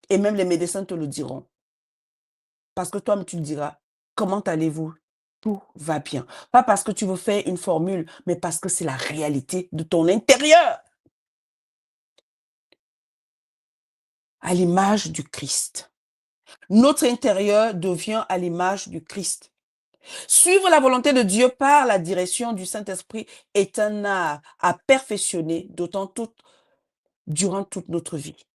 Speaker 1: Et même les médecins te le diront. Parce que toi-même, tu te diras, comment allez-vous? Tout va bien. Pas parce que tu veux faire une formule, mais parce que c'est la réalité de ton intérieur, à l'image du Christ. Notre intérieur devient à l'image du Christ. Suivre la volonté de Dieu par la direction du Saint-Esprit est un art à perfectionner, durant toute notre vie.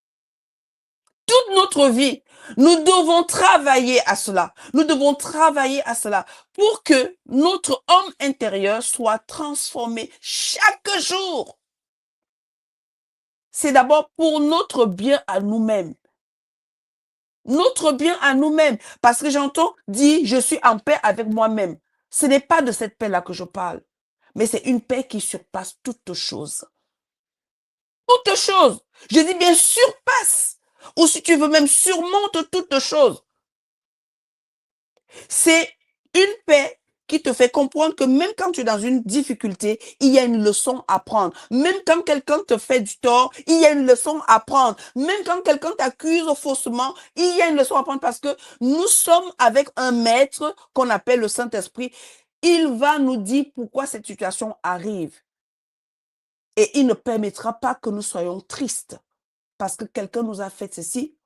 Speaker 1: Toute notre vie, nous devons travailler à cela. Nous devons travailler à cela pour que notre homme intérieur soit transformé chaque jour. C'est d'abord pour notre bien à nous-mêmes. Notre bien à nous-mêmes. Parce que j'entends dire, je suis en paix avec moi-même. Ce n'est pas de cette paix-là que je parle. Mais c'est une paix qui surpasse toutes choses. Toutes choses. Je dis bien surpasse. Ou si tu veux même surmonte toutes choses. C'est une paix qui te fait comprendre que même quand tu es dans une difficulté, il y a une leçon à prendre. Même quand quelqu'un te fait du tort, il y a une leçon à prendre. Même quand quelqu'un t'accuse faussement, il y a une leçon à prendre parce que nous sommes avec un maître qu'on appelle le Saint-Esprit. Il va nous dire pourquoi cette situation arrive. Et il ne permettra pas que nous soyons tristes parce que quelqu'un nous a fait ceci,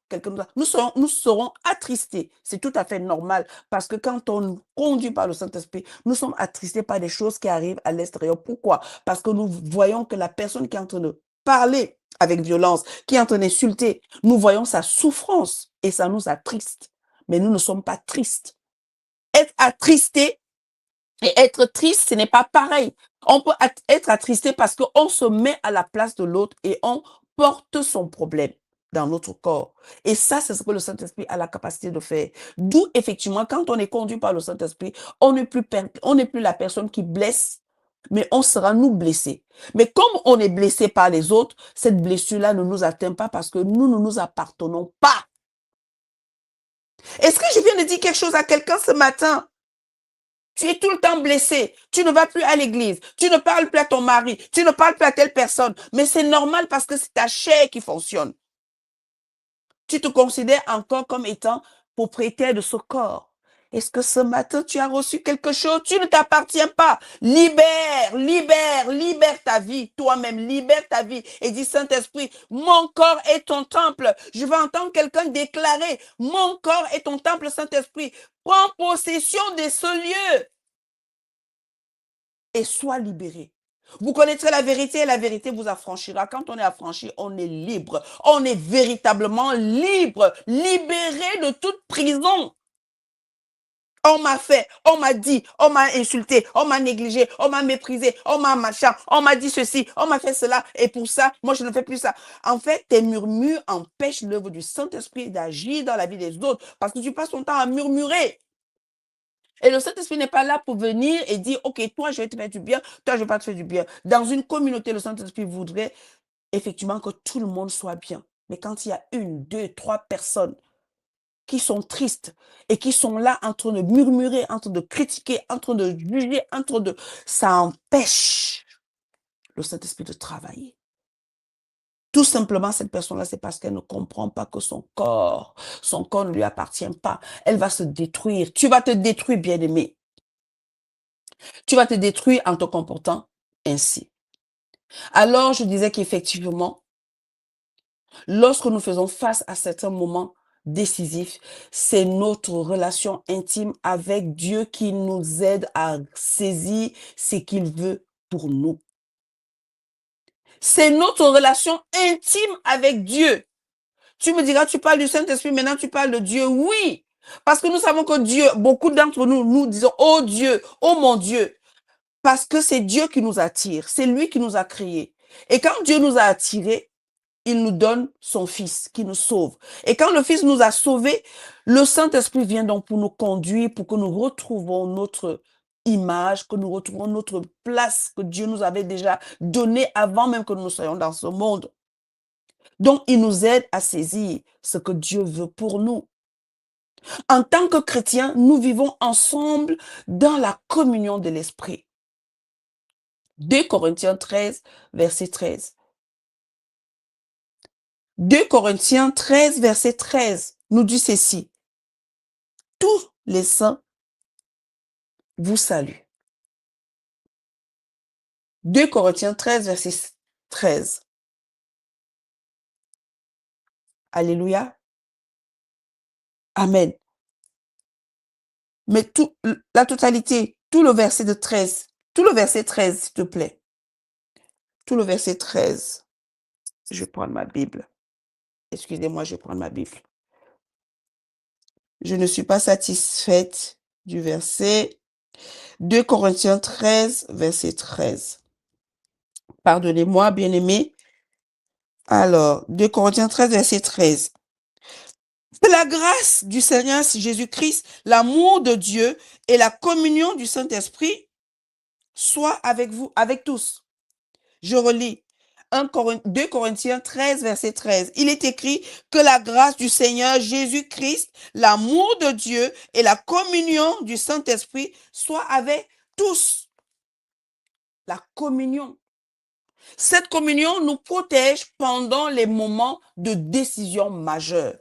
Speaker 1: nous serons attristés. C'est tout à fait normal parce que quand on nous conduit par le Saint-Esprit, nous sommes attristés par des choses qui arrivent à l'extérieur. Pourquoi? Parce que nous voyons que la personne qui est en train de parler avec violence, qui est en train d'insulter, nous voyons sa souffrance et ça nous attriste. Mais nous ne sommes pas tristes. Être attristé et être triste, ce n'est pas pareil. On peut être attristé parce qu'on se met à la place de l'autre et on porte son problème dans notre corps. Et ça, c'est ce que le Saint-Esprit a la capacité de faire. D'où, effectivement, quand on est conduit par le Saint-Esprit, on n'est plus la personne qui blesse, mais on sera nous blessés. Mais comme on est blessé par les autres, cette blessure-là ne nous atteint pas parce que nous ne nous appartenons pas. Est-ce que je viens de dire quelque chose à quelqu'un ce matin? Tu es tout le temps blessé. Tu ne vas plus à l'église. Tu ne parles plus à ton mari. Tu ne parles plus à telle personne. Mais c'est normal parce que c'est ta chair qui fonctionne. Tu te considères encore comme étant propriétaire de ce corps. Est-ce que ce matin, tu as reçu quelque chose? Tu ne t'appartiens pas. Libère ta vie. Toi-même, libère ta vie. Et dis, Saint-Esprit, mon corps est ton temple. Je vais entendre quelqu'un déclarer, mon corps est ton temple, Saint-Esprit. Prends possession de ce lieu et sois libéré. Vous connaîtrez la vérité et la vérité vous affranchira. Quand on est affranchi, on est libre. On est véritablement libre, libéré de toute prison. On m'a fait, on m'a dit, on m'a insulté, on m'a négligé, on m'a méprisé, on m'a machin, on m'a dit ceci, on m'a fait cela. Et pour ça, moi, je ne fais plus ça. En fait, tes murmures empêchent l'œuvre du Saint-Esprit d'agir dans la vie des autres parce que tu passes ton temps à murmurer. Et le Saint-Esprit n'est pas là pour venir et dire, OK, toi, je vais te faire du bien, toi, je vais pas te faire du bien. Dans une communauté, le Saint-Esprit voudrait effectivement que tout le monde soit bien. Mais quand il y a une, deux, trois personnes qui sont tristes et qui sont là en train de murmurer, en train de critiquer, en train de juger, ça empêche le Saint-Esprit de travailler. Tout simplement, cette personne-là, c'est parce qu'elle ne comprend pas que son corps ne lui appartient pas. Elle va se détruire. Tu vas te détruire, bien-aimé. Tu vas te détruire en te comportant ainsi. Alors, je disais qu'effectivement, lorsque nous faisons face à certains moments décisifs, c'est notre relation intime avec Dieu qui nous aide à saisir ce qu'il veut pour nous. C'est notre relation intime avec Dieu. Tu me diras, tu parles du Saint-Esprit, maintenant tu parles de Dieu. Oui, parce que nous savons que Dieu, beaucoup d'entre nous, nous disons, oh Dieu, oh mon Dieu. Parce que c'est Dieu qui nous attire, c'est lui qui nous a créés. Et quand Dieu nous a attirés, il nous donne son Fils qui nous sauve. Et quand le Fils nous a sauvés, le Saint-Esprit vient donc pour nous conduire, pour que nous retrouvons notre image, que nous retrouvons notre place que Dieu nous avait déjà donnée avant même que nous soyons dans ce monde. Donc, il nous aide à saisir ce que Dieu veut pour nous. En tant que chrétiens, nous vivons ensemble dans la communion de l'Esprit. 2 Corinthiens 13, verset 13. 2 Corinthiens 13, verset 13, nous dit ceci. Tous les saints vous saluent. 2 Corinthiens 13, verset 13. Alléluia. Amen. Mais la totalité, tout le verset 13, s'il te plaît. Tout le verset 13. Je vais prendre ma Bible. Excusez-moi, je vais prendre ma Bible. Je ne suis pas satisfaite du verset 2 Corinthiens 13, verset 13. Pardonnez-moi, bien-aimés. Alors, 2 Corinthiens 13, verset 13. Que la grâce du Seigneur Jésus-Christ, l'amour de Dieu et la communion du Saint-Esprit soient avec vous, avec tous. Je relis 2 Corinthiens 13, verset 13. Il est écrit que la grâce du Seigneur Jésus-Christ, l'amour de Dieu et la communion du Saint-Esprit soient avec tous. La communion. Cette communion nous protège pendant les moments de décision majeure.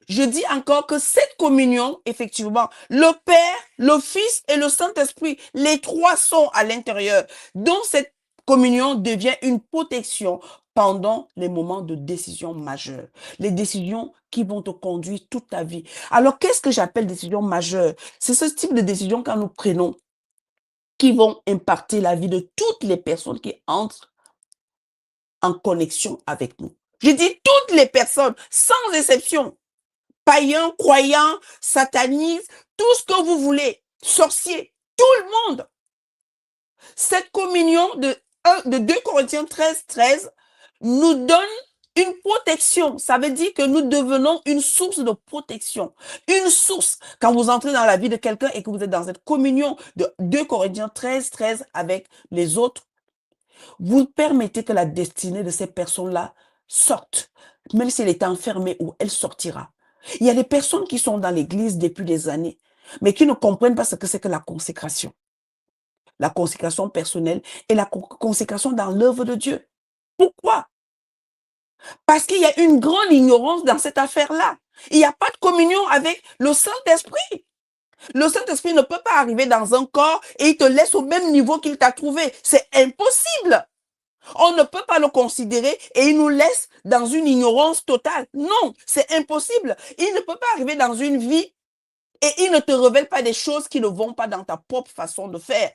Speaker 1: Je dis encore que cette communion, effectivement, le Père, le Fils et le Saint-Esprit, les trois sont à l'intérieur. Donc, cette communion devient une protection pendant les moments de décision majeure. Les décisions qui vont te conduire toute ta vie. Alors, qu'est-ce que j'appelle décision majeure? C'est ce type de décision quand nous prenons qui vont impacter la vie de toutes les personnes qui entrent en connexion avec nous. Je dis toutes les personnes, sans exception. Païens, croyants, satanistes, tout ce que vous voulez, sorciers, tout le monde. Cette communion de 2 Corinthiens 13, 13 nous donne une protection. Ça veut dire que nous devenons une source de protection. Une source. Quand vous entrez dans la vie de quelqu'un et que vous êtes dans cette communion de 2 Corinthiens 13, 13 avec les autres, vous permettez que la destinée de ces personnes-là sorte. Même si elle est enfermée ou elle sortira. Il y a des personnes qui sont dans l'église depuis des années, mais qui ne comprennent pas ce que c'est que la consécration. La consécration personnelle et la consécration dans l'œuvre de Dieu. Pourquoi? Parce qu'il y a une grande ignorance dans cette affaire-là. Il n'y a pas de communion avec le Saint-Esprit. Le Saint-Esprit ne peut pas arriver dans un corps et il te laisse au même niveau qu'il t'a trouvé. C'est impossible. On ne peut pas le considérer et il nous laisse dans une ignorance totale. Non, c'est impossible. Il ne peut pas arriver dans une vie et il ne te révèle pas des choses qui ne vont pas dans ta propre façon de faire.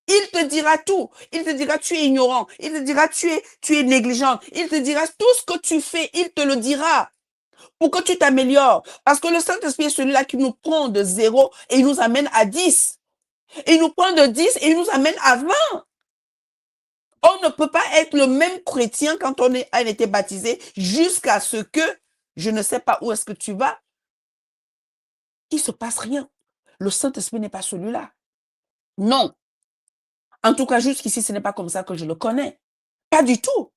Speaker 1: Il te dira tout. Il te dira tu es ignorant. Il te dira tu es négligent. Il te dira tout ce que tu fais. Il te le dira pour que tu t'améliores. Parce que le Saint-Esprit est celui-là qui nous prend de 0 et il nous amène à 10. Il nous prend de 10 et il nous amène à 20. On ne peut pas être le même chrétien quand on a été baptisé jusqu'à ce que, je ne sais pas où est-ce que tu vas, il ne se passe rien. Le Saint-Esprit n'est pas celui-là. Non. En tout cas, jusqu'ici, ce n'est pas comme ça que je le connais. Pas du tout.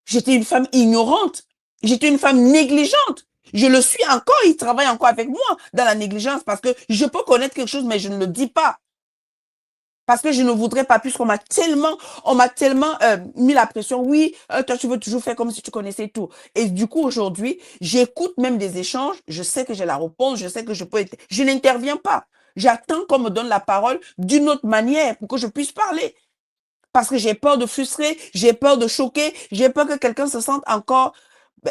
Speaker 1: J'étais une femme ignorante. J'étais une femme négligente. Je le suis encore, il travaille encore avec moi dans la négligence parce que je peux connaître quelque chose, mais je ne le dis pas. Parce que je ne voudrais pas, puisqu'on m'a tellement mis la pression. Oui, toi, tu veux toujours faire comme si tu connaissais tout. Et du coup, aujourd'hui, j'écoute même des échanges. Je sais que j'ai la réponse. Je sais que je peux être... Je n'interviens pas. J'attends qu'on me donne la parole d'une autre manière pour que je puisse parler. Parce que j'ai peur de frustrer, j'ai peur de choquer, j'ai peur que quelqu'un se sente encore...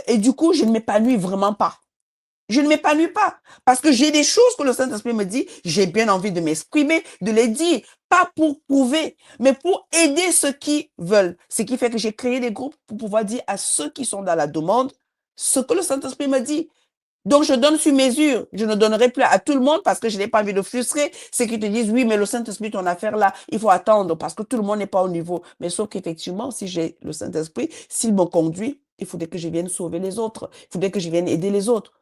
Speaker 1: Et du coup, je ne m'épanouis vraiment pas. Je ne m'épanouis pas parce que j'ai des choses que le Saint-Esprit me dit, j'ai bien envie de m'exprimer, de les dire, pas pour prouver, mais pour aider ceux qui veulent. Ce qui fait que j'ai créé des groupes pour pouvoir dire à ceux qui sont dans la demande ce que le Saint-Esprit me dit. Donc, je donne sur mesure. Je ne donnerai plus à tout le monde parce que je n'ai pas envie de frustrer ceux qui te disent, oui, mais le Saint-Esprit, ton affaire là, il faut attendre parce que tout le monde n'est pas au niveau. Mais sauf qu'effectivement, si j'ai le Saint-Esprit, s'il me conduit, il faudrait que je vienne sauver les autres. Il faudrait que je vienne aider les autres.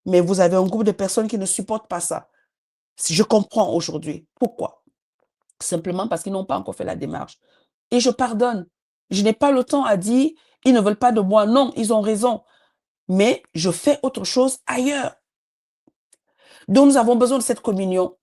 Speaker 1: Mais vous avez un groupe de personnes qui ne supportent pas ça. Je comprends aujourd'hui. Pourquoi? Simplement parce qu'ils n'ont pas encore fait la démarche. Et je pardonne. Je n'ai pas le temps à dire, ils ne veulent pas de moi. Non, ils ont raison. Mais je fais autre chose ailleurs. Donc nous avons besoin de cette communion.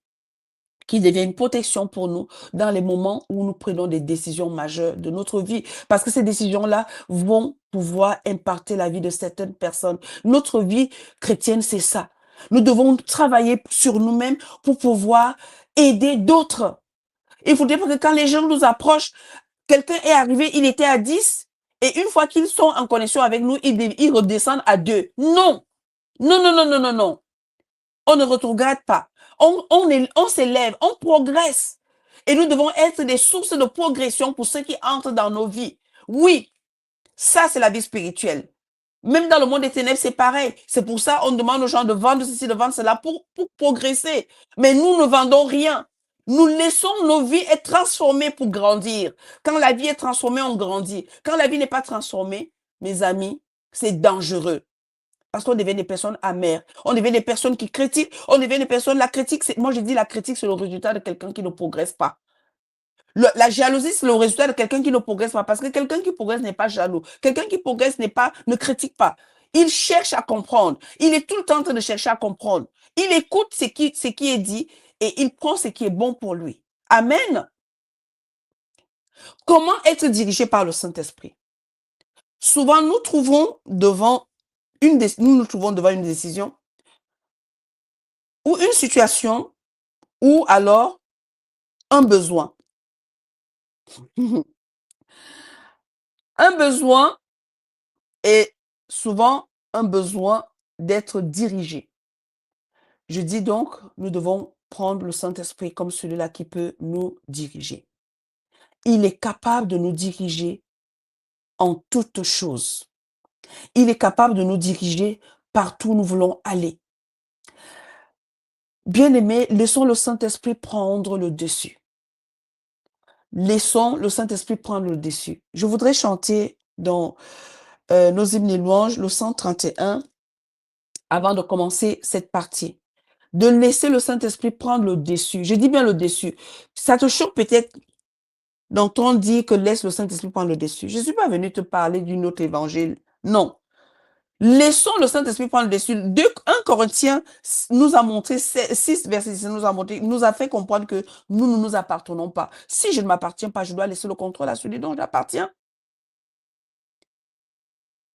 Speaker 1: qui devient une protection pour nous dans les moments où nous prenons des décisions majeures de notre vie. Parce que ces décisions-là vont pouvoir impacter la vie de certaines personnes. Notre vie chrétienne, c'est ça. Nous devons travailler sur nous-mêmes pour pouvoir aider d'autres. Il faudrait pas que quand les gens nous approchent, quelqu'un est arrivé, il était à 10, et une fois qu'ils sont en connexion avec nous, ils redescendent à 2. Non! Non, non, non, non, non, non. On ne retrograde pas. On s'élève, on progresse. Et nous devons être des sources de progression pour ceux qui entrent dans nos vies. Oui, ça c'est la vie spirituelle. Même dans le monde des ténèbres, c'est pareil. C'est pour ça qu'on demande aux gens de vendre ceci, de vendre cela pour progresser. Mais nous ne vendons rien. Nous laissons nos vies être transformées pour grandir. Quand la vie est transformée, on grandit. Quand la vie n'est pas transformée, mes amis, c'est dangereux. Parce qu'on devient des personnes amères. On devient des personnes qui critiquent. On devient des personnes... La critique, moi je dis la critique, c'est le résultat de quelqu'un qui ne progresse pas. La jalousie, c'est le résultat de quelqu'un qui ne progresse pas. Parce que quelqu'un qui progresse n'est pas jaloux. Quelqu'un qui progresse ne critique pas. Il cherche à comprendre. Il est tout le temps en train de chercher à comprendre. Il écoute ce qui est dit et il prend ce qui est bon pour lui. Amen. Comment être dirigé par le Saint-Esprit? Souvent, nous nous trouvons devant une décision ou une situation ou alors un besoin. Un besoin est souvent un besoin d'être dirigé. Je dis donc, nous devons prendre le Saint-Esprit comme celui-là qui peut nous diriger. Il est capable de nous diriger en toutes choses. Il est capable de nous diriger partout où nous voulons aller. Bien-aimés, laissons le Saint-Esprit prendre le dessus. Laissons le Saint-Esprit prendre le dessus. Je voudrais chanter dans nos hymnes et louanges, le 131, avant de commencer cette partie. De laisser le Saint-Esprit prendre le dessus. Je dis bien le dessus. Ça te choque peut-être d'entendre dire que laisse le Saint-Esprit prendre le dessus. Je ne suis pas venue te parler d'une autre évangile. Non. Laissons le Saint-Esprit prendre le dessus. 1 Corinthiens nous a montré, 6 verset 6 nous a fait comprendre que nous ne nous appartenons pas. Si je ne m'appartiens pas, je dois laisser le contrôle à celui dont j'appartiens.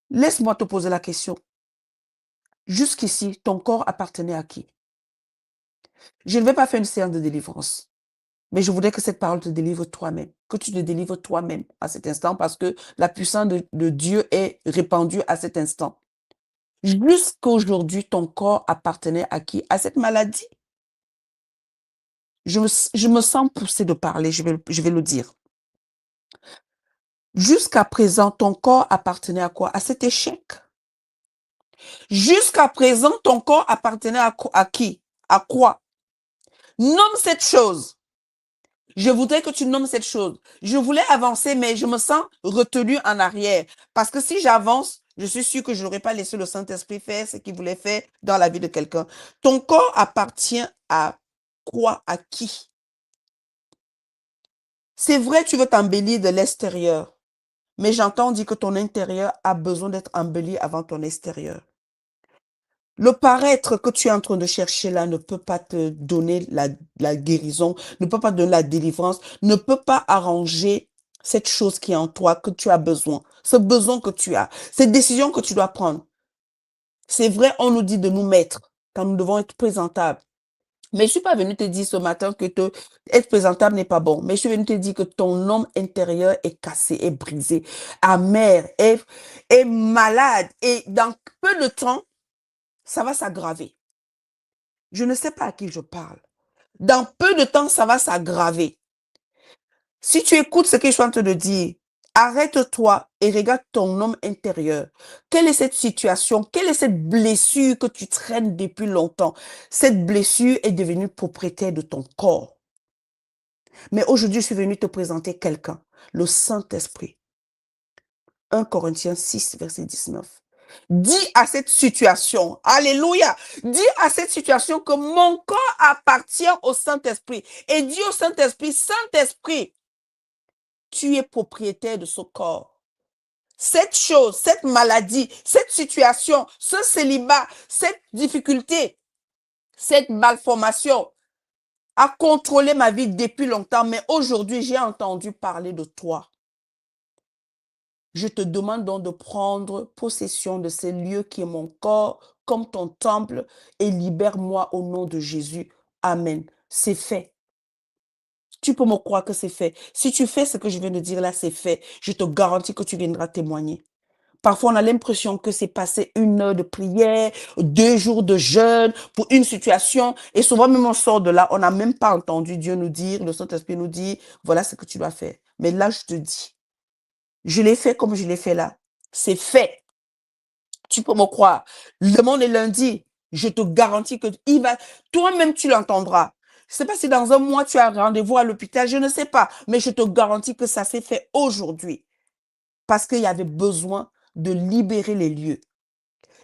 Speaker 1: Laisse-moi te poser la question. Jusqu'ici, ton corps appartenait à qui? Je ne vais pas faire une séance de délivrance. Mais je voudrais que cette parole te délivre toi-même, que tu te délivres toi-même à cet instant parce que la puissance de Dieu est répandue à cet instant. Jusqu'aujourd'hui, ton corps appartenait à qui? À cette maladie? Je me sens poussée de parler, je vais le dire. Jusqu'à présent, ton corps appartenait à quoi? À cet échec. Jusqu'à présent, ton corps appartenait à qui? À quoi? Nomme cette chose. Je voudrais que tu nommes cette chose. Je voulais avancer, mais je me sens retenue en arrière. Parce que si j'avance, je suis sûre que je n'aurais pas laissé le Saint-Esprit faire ce qu'il voulait faire dans la vie de quelqu'un. Ton corps appartient à quoi? À qui? C'est vrai, tu veux t'embellir de l'extérieur. Mais j'entends dire que ton intérieur a besoin d'être embelli avant ton extérieur. Le paraître que tu es en train de chercher là ne peut pas te donner la guérison, ne peut pas te donner la délivrance, ne peut pas arranger cette chose qui est en toi, que tu as besoin, ce besoin que tu as, cette décision que tu dois prendre. C'est vrai, on nous dit de nous mettre quand nous devons être présentables. Mais je ne suis pas venue te dire ce matin que être présentable n'est pas bon. Mais je suis venue te dire que ton homme intérieur est cassé, est brisé, amer, est malade. Et dans peu de temps, ça va s'aggraver. Je ne sais pas à qui je parle. Dans peu de temps, ça va s'aggraver. Si tu écoutes ce que je suis en train de dire, arrête-toi et regarde ton homme intérieur. Quelle est cette situation? Quelle est cette blessure que tu traînes depuis longtemps? Cette blessure est devenue propriétaire de ton corps. Mais aujourd'hui, je suis venue te présenter quelqu'un, le Saint-Esprit. 1 Corinthiens 6, verset 19. Dis à cette situation, alléluia, dis à cette situation que mon corps appartient au Saint-Esprit. Et dis au Saint-Esprit, Saint-Esprit, tu es propriétaire de ce corps. Cette chose, cette maladie, cette situation, ce célibat, cette difficulté, cette malformation, a contrôlé ma vie depuis longtemps, mais aujourd'hui, j'ai entendu parler de toi. Je te demande donc de prendre possession de ces lieux qui est mon corps, comme ton temple, et libère-moi au nom de Jésus. Amen. C'est fait. Tu peux me croire que c'est fait. Si tu fais ce que je viens de dire là, c'est fait. Je te garantis que tu viendras témoigner. Parfois, on a l'impression que c'est passé 1 heure de prière, 2 jours de jeûne pour une situation. Et souvent, même on sort de là, on n'a même pas entendu Dieu nous dire, le Saint-Esprit nous dit, voilà ce que tu dois faire. Mais là, je te dis, je l'ai fait comme je l'ai fait là. C'est fait. Tu peux me croire. Le monde est lundi. Je te garantis que toi-même, tu l'entendras. Je ne sais pas si dans un mois, tu as rendez-vous à l'hôpital. Je ne sais pas. Mais je te garantis que ça s'est fait aujourd'hui. Parce qu'il y avait besoin de libérer les lieux.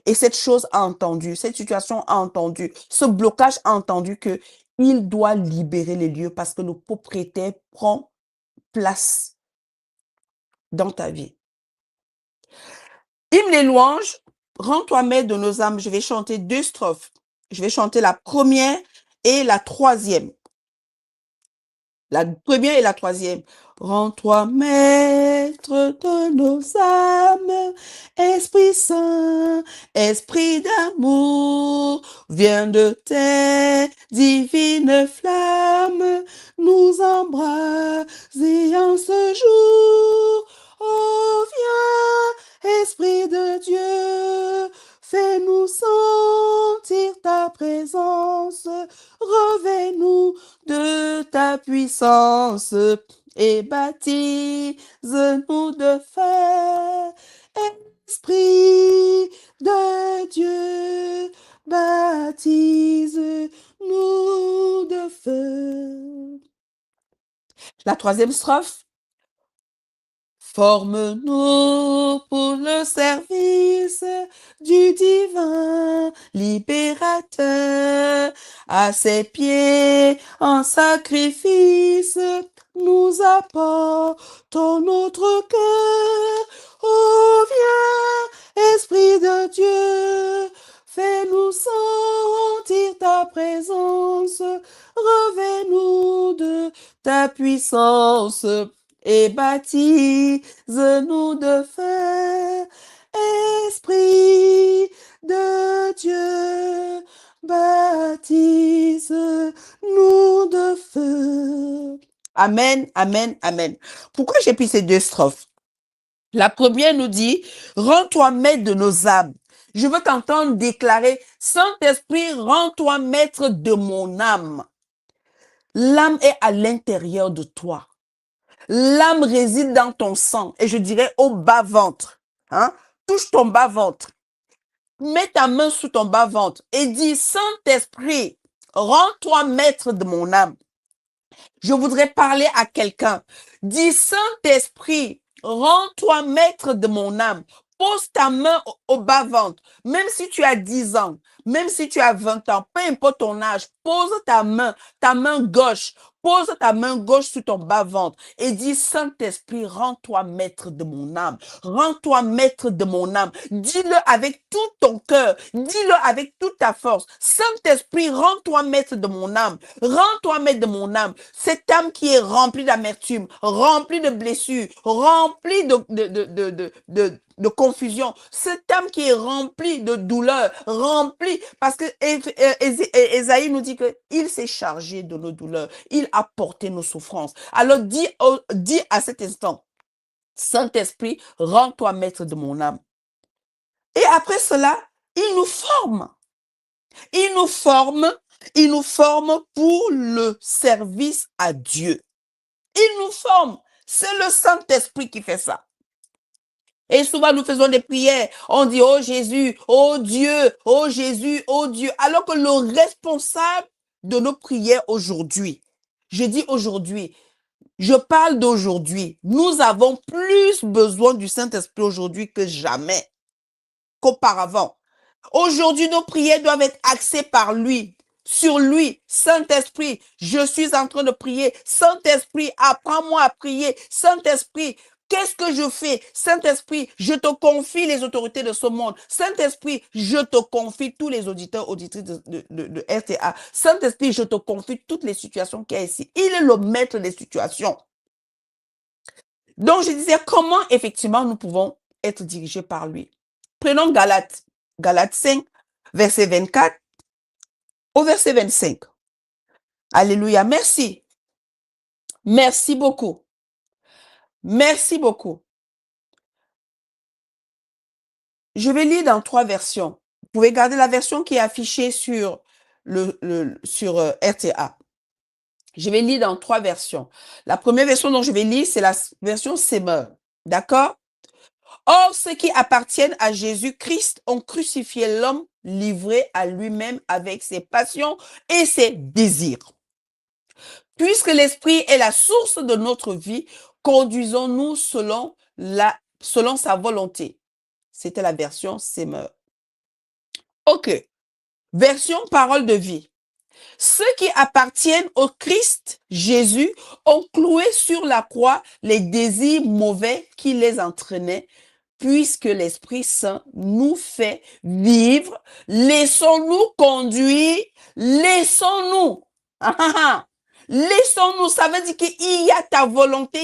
Speaker 1: Et cette chose a entendu, cette situation a entendu, ce blocage a entendu que il doit libérer les lieux parce que le propriétaire prend place dans ta vie. Hymne et louange, rends-toi maître de nos âmes. Je vais chanter 2 strophes. Je vais chanter la première et la troisième. La première et la troisième. Rends-toi maître de nos âmes, Esprit Saint, Esprit d'amour, viens de tes divines flammes, nous embraser en ce jour. Oh, viens, Esprit de Dieu, fais-nous sentir ta présence, revêt-nous de ta puissance et baptise-nous de feu. Esprit de Dieu, baptise-nous de feu. La troisième strophe. Forme-nous pour le service du divin libérateur. À ses pieds, en sacrifice, nous apportons notre cœur. Oh, viens, Esprit de Dieu, fais-nous sentir ta présence. Revêt-nous de ta puissance et baptise-nous de feu. Esprit de Dieu, baptise-nous de feu. Amen, amen, amen. Pourquoi j'ai pris ces 2 strophes? La première nous dit, rends-toi maître de nos âmes. Je veux t'entendre déclarer, Saint-Esprit, rends-toi maître de mon âme. L'âme est à l'intérieur de toi. L'âme réside dans ton sang, et je dirais au bas-ventre. Hein? Touche ton bas-ventre. Mets ta main sous ton bas-ventre et dis, Saint-Esprit, rends-toi maître de mon âme. Je voudrais parler à quelqu'un. Dis, Saint-Esprit, rends-toi maître de mon âme. Pose ta main au bas-ventre. Même si tu as 10 ans, même si tu as 20 ans, peu importe ton âge, pose ta main gauche. Pose ta main gauche sur ton bas-ventre et dis, Saint-Esprit, rends-toi maître de mon âme. Rends-toi maître de mon âme. Dis-le avec tout ton cœur. Dis-le avec toute ta force. Saint-Esprit, rends-toi maître de mon âme. Rends-toi maître de mon âme. Cette âme qui est remplie d'amertume, remplie de blessures, remplie de confusion. Cette âme qui est remplie de douleur, remplie, parce que Ésaïe nous dit que il s'est chargé de nos douleurs. Il a porté nos souffrances. Alors dis à cet instant, Saint-Esprit, rends-toi maître de mon âme. Et après cela, il nous forme. Il nous forme pour le service à Dieu. Il nous forme. C'est le Saint-Esprit qui fait ça. Et souvent, nous faisons des prières. On dit, oh Jésus, oh Dieu, oh Jésus, oh Dieu. Alors que le responsable de nos prières aujourd'hui, je dis aujourd'hui, je parle d'aujourd'hui. Nous avons plus besoin du Saint-Esprit aujourd'hui que jamais, qu'auparavant. Aujourd'hui, nos prières doivent être axées par lui, sur lui. Saint-Esprit, je suis en train de prier. Saint-Esprit, apprends-moi à prier. Saint-Esprit, Qu'est-ce que je fais? Saint-Esprit, je te confie les autorités de ce monde. Saint-Esprit, je te confie tous les auditeurs, auditrices de RTA. Saint-Esprit, je te confie toutes les situations qu'il y a ici. Il est le maître des situations. Donc, je disais, comment effectivement nous pouvons être dirigés par lui? Prenons Galates. Galates 5, verset 24 au verset 25. Alléluia. Merci. Merci beaucoup. Merci beaucoup. Je vais lire dans 3 versions. Vous pouvez garder la version qui est affichée sur RTA. Je vais lire dans 3 versions. La première version dont je vais lire, c'est la version Semeur. D'accord? Or, ceux qui appartiennent à Jésus-Christ ont crucifié l'homme livré à lui-même avec ses passions et ses désirs. Puisque l'esprit est la source de notre vie, conduisons-nous selon sa volonté. C'était la version Semeur. OK. Version parole de vie. Ceux qui appartiennent au Christ Jésus ont cloué sur la croix les désirs mauvais qui les entraînaient. Puisque l'Esprit Saint nous fait vivre, laissons-nous conduire, laissons-nous. Laissons-nous, ça veut dire qu'il y a ta volonté,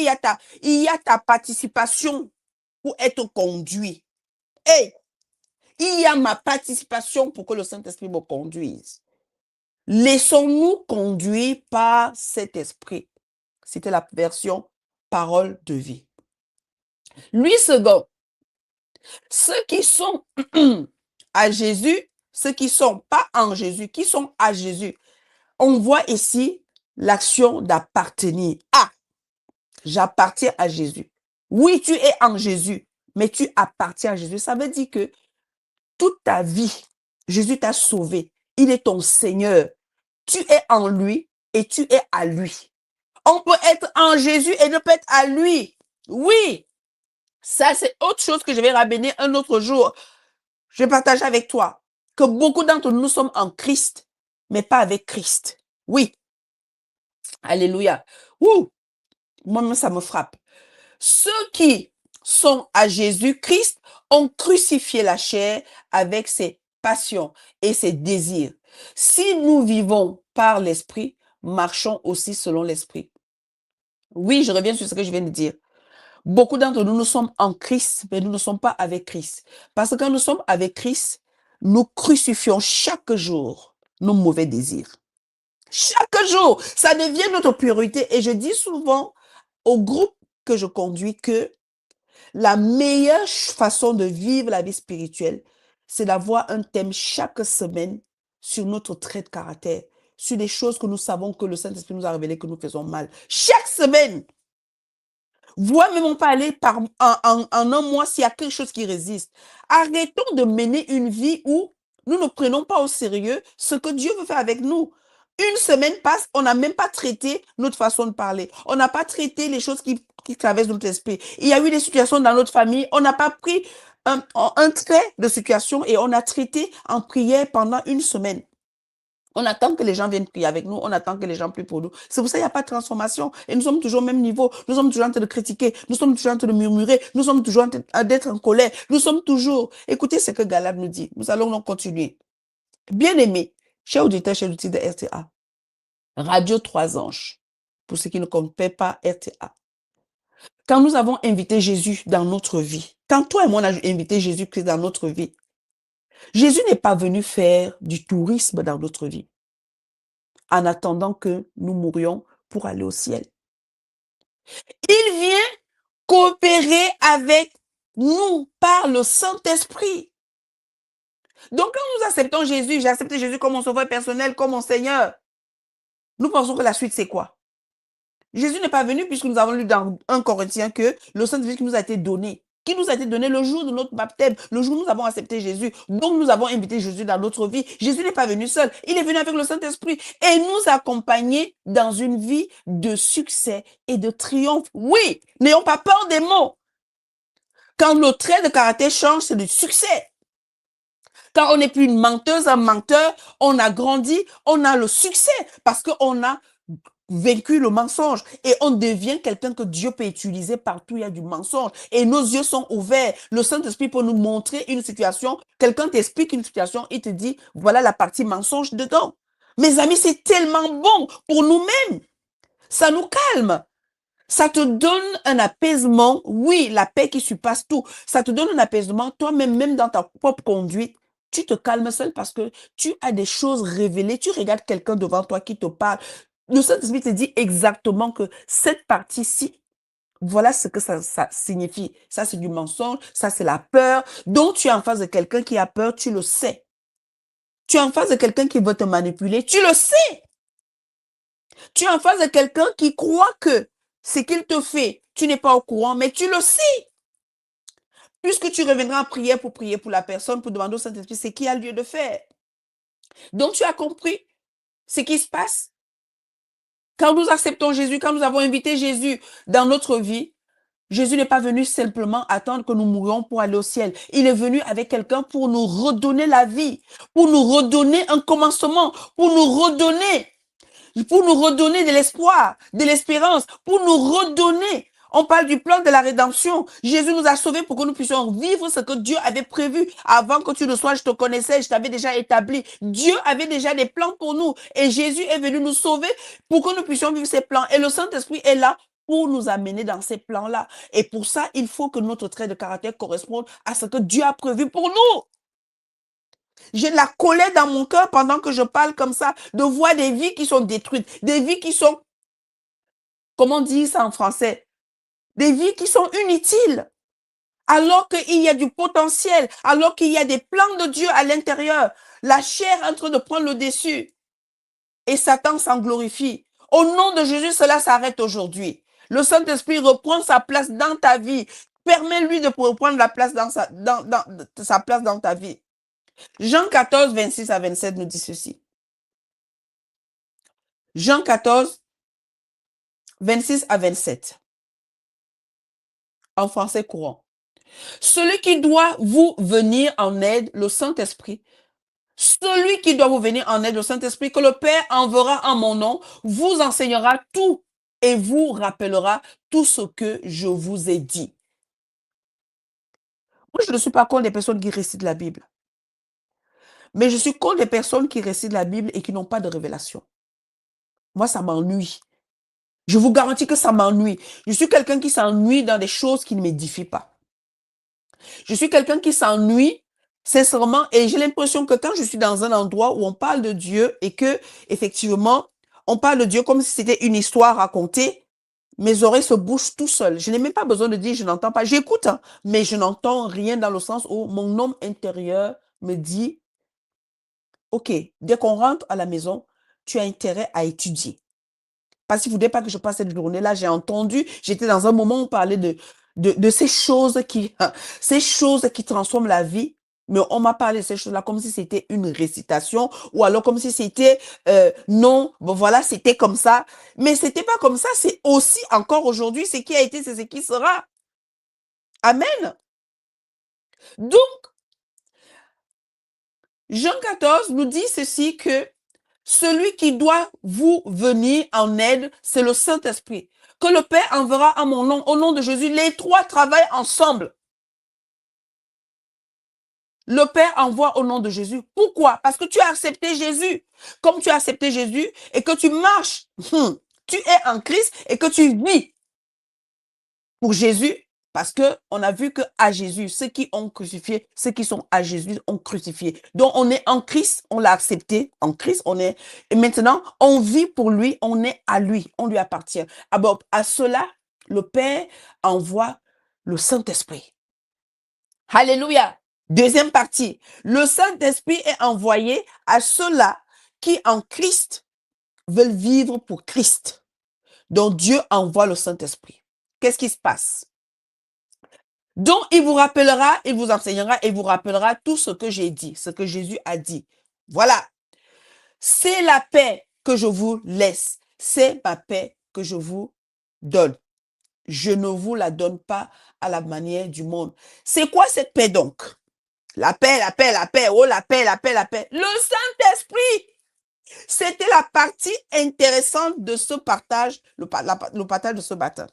Speaker 1: il y a ta participation pour être conduit. Hey, il y a ma participation pour que le Saint-Esprit me conduise. Laissons-nous conduire par cet esprit. C'était la version parole de vie. Lui second, ceux qui sont à Jésus, ceux qui sont pas en Jésus, qui sont à Jésus, on voit ici l'action d'appartenir. Ah, j'appartiens à Jésus. Oui, tu es en Jésus, mais tu appartiens à Jésus. Ça veut dire que toute ta vie, Jésus t'a sauvé. Il est ton Seigneur. Tu es en lui et tu es à lui. On peut être en Jésus et ne pas être à lui. Oui, ça c'est autre chose que je vais ramener un autre jour. Je vais partager avec toi que beaucoup d'entre nous sommes en Christ, mais pas avec Christ. Oui. Alléluia. Ouh, moi-même ça me frappe. Ceux qui sont à Jésus-Christ ont crucifié la chair avec ses passions et ses désirs. Si nous vivons par l'esprit, marchons aussi selon l'esprit. Oui, je reviens sur ce que je viens de dire. Beaucoup d'entre nous, nous sommes en Christ, mais nous ne sommes pas avec Christ. Parce que quand nous sommes avec Christ, nous crucifions chaque jour nos mauvais désirs. Chaque jour, ça devient notre priorité. Et je dis souvent au groupe que je conduis que la meilleure façon de vivre la vie spirituelle, c'est d'avoir un thème chaque semaine sur notre trait de caractère, sur des choses que nous savons que le Saint-Esprit nous a révélé que nous faisons mal. Chaque semaine! Voire même pas aller en un mois s'il y a quelque chose qui résiste. Arrêtons de mener une vie où nous ne prenons pas au sérieux ce que Dieu veut faire avec nous. Une semaine passe, on n'a même pas traité notre façon de parler. On n'a pas traité les choses qui traversent notre esprit. Il y a eu des situations dans notre famille, on n'a pas pris un trait de situation et on a traité en prière pendant une semaine. On attend que les gens viennent prier avec nous, on attend que les gens prient pour nous. C'est pour ça qu'il n'y a pas de transformation. Et nous sommes toujours au même niveau. Nous sommes toujours en train de critiquer, nous sommes toujours en train de murmurer, nous sommes toujours en train d'être en colère. Nous sommes toujours... Écoutez ce que Galate nous dit. Nous allons donc continuer. Bien-aimés, chers auditeurs, chers auditeurs de RTA, Radio 3 Anges, pour ceux qui ne connaissent pas RTA. Quand nous avons invité Jésus dans notre vie, quand toi et moi on a invité Jésus-Christ dans notre vie, Jésus n'est pas venu faire du tourisme dans notre vie en attendant que nous mourions pour aller au ciel. Il vient coopérer avec nous par le Saint-Esprit. Donc, quand nous acceptons Jésus, j'ai accepté Jésus comme mon sauveur personnel, comme mon Seigneur, nous pensons que la suite, c'est quoi? Jésus n'est pas venu puisque nous avons lu dans 1 Corinthiens que le Saint-Esprit nous a été donné. Qui nous a été donné le jour de notre baptême, le jour où nous avons accepté Jésus. Donc, nous avons invité Jésus dans notre vie. Jésus n'est pas venu seul. Il est venu avec le Saint-Esprit et nous accompagner dans une vie de succès et de triomphe. Oui, n'ayons pas peur des mots. Quand nos traits de caractère changent, c'est du succès. Quand on n'est plus une menteuse, un menteur, on a grandi, on a le succès parce qu'on a vaincu le mensonge et on devient quelqu'un que Dieu peut utiliser partout où il y a du mensonge. Et nos yeux sont ouverts. Le Saint-Esprit peut nous montrer une situation. Quelqu'un t'explique une situation, il te dit, voilà la partie mensonge dedans. Mes amis, c'est tellement bon pour nous-mêmes. Ça nous calme. Ça te donne un apaisement. Oui, la paix qui surpasse tout. Ça te donne un apaisement. Toi-même, même dans ta propre conduite, tu te calmes seul parce que tu as des choses révélées. Tu regardes quelqu'un devant toi qui te parle. Le Saint-Esprit te dit exactement que cette partie-ci, voilà ce que ça signifie. Ça, c'est du mensonge. Ça, c'est la peur. Donc, tu es en face de quelqu'un qui a peur. Tu le sais. Tu es en face de quelqu'un qui veut te manipuler. Tu le sais. Tu es en face de quelqu'un qui croit que ce qu'il te fait, tu n'es pas au courant, mais tu le sais. Puisque tu reviendras en prière pour la personne, pour demander au Saint-Esprit ce qu'il y a lieu de faire. Donc, tu as compris ce qui se passe. Quand nous acceptons Jésus, quand nous avons invité Jésus dans notre vie, Jésus n'est pas venu simplement attendre que nous mourions pour aller au ciel. Il est venu avec quelqu'un pour nous redonner la vie, pour nous redonner un commencement, pour nous redonner de l'espoir, de l'espérance, pour nous redonner. On parle du plan de la rédemption. Jésus nous a sauvés pour que nous puissions vivre ce que Dieu avait prévu. Avant que tu ne sois, je te connaissais, je t'avais déjà établi. Dieu avait déjà des plans pour nous. Et Jésus est venu nous sauver pour que nous puissions vivre ces plans. Et le Saint-Esprit est là pour nous amener dans ces plans-là. Et pour ça, il faut que notre trait de caractère corresponde à ce que Dieu a prévu pour nous. J'ai la colère dans mon cœur pendant que je parle comme ça, de voir des vies qui sont détruites, des vies qui sont, comment on dit ça en français, des vies qui sont inutiles, alors qu'il y a du potentiel, alors qu'il y a des plans de Dieu à l'intérieur. La chair est en train de prendre le dessus et Satan s'en glorifie. Au nom de Jésus, cela s'arrête aujourd'hui. Le Saint-Esprit reprend sa place dans ta vie. Permets-lui de reprendre la place sa place dans ta vie. Jean 14, 26 à 27 nous dit ceci. Jean 14, 26 à 27. En français courant. Celui qui doit vous venir en aide, le Saint-Esprit, celui qui doit vous venir en aide, le Saint-Esprit, que le Père enverra en mon nom, vous enseignera tout et vous rappellera tout ce que je vous ai dit. Moi, je ne suis pas contre les personnes qui récitent la Bible. Mais je suis contre les personnes qui récitent la Bible et qui n'ont pas de révélation. Moi, ça m'ennuie. Je vous garantis que ça m'ennuie. Je suis quelqu'un qui s'ennuie dans des choses qui ne m'édifient pas. Je suis quelqu'un qui s'ennuie, sincèrement, et j'ai l'impression que quand je suis dans un endroit où on parle de Dieu et que, effectivement, on parle de Dieu comme si c'était une histoire racontée, mes oreilles se bouchent tout seul. Je n'ai même pas besoin de dire je n'entends pas. J'écoute, hein, mais je n'entends rien dans le sens où mon homme intérieur me dit, OK, dès qu'on rentre à la maison, tu as intérêt à étudier. Parce qu'il ne voulait pas que je passe cette journée-là. J'ai entendu, j'étais dans un moment où on parlait de ces choses qui transforment la vie. Mais on m'a parlé de ces choses-là comme si c'était une récitation ou alors comme si c'était, non, bon voilà, c'était comme ça. Mais c'était pas comme ça, c'est aussi encore aujourd'hui ce qui a été, c'est ce qui sera. Amen. Donc, Jean 14 nous dit ceci que celui qui doit vous venir en aide, c'est le Saint-Esprit, que le Père enverra en mon nom, au nom de Jésus. Les trois travaillent ensemble. Le Père envoie au nom de Jésus. Pourquoi? Parce que tu as accepté Jésus. Comme tu as accepté Jésus et que tu marches, tu es en Christ et que tu vis pour Jésus, parce que on a vu que à Jésus, ceux qui ont crucifié, ceux qui sont à Jésus ont crucifié. Donc on est en Christ, on l'a accepté en Christ, on est et maintenant on vit pour lui, on est à lui, on lui appartient. Alors à cela, le Père envoie le Saint-Esprit. Alléluia. Deuxième partie, le Saint-Esprit est envoyé à ceux-là qui en Christ veulent vivre pour Christ. Donc Dieu envoie le Saint-Esprit. Qu'est-ce qui se passe? Donc, il vous rappellera, il vous enseignera et vous rappellera tout ce que j'ai dit, ce que Jésus a dit. Voilà. C'est la paix que je vous laisse. C'est ma paix que je vous donne. Je ne vous la donne pas à la manière du monde. C'est quoi cette paix donc? La paix, la paix, la paix. Oh, la paix, la paix, la paix. Le Saint-Esprit. C'était la partie intéressante de ce partage, le partage de ce matin.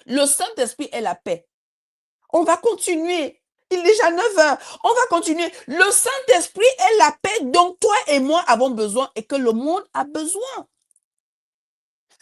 Speaker 1: Le Saint-Esprit est la paix. On va continuer. Il est déjà 9 heures. On va continuer. Le Saint-Esprit est la paix dont toi et moi avons besoin et que le monde a besoin.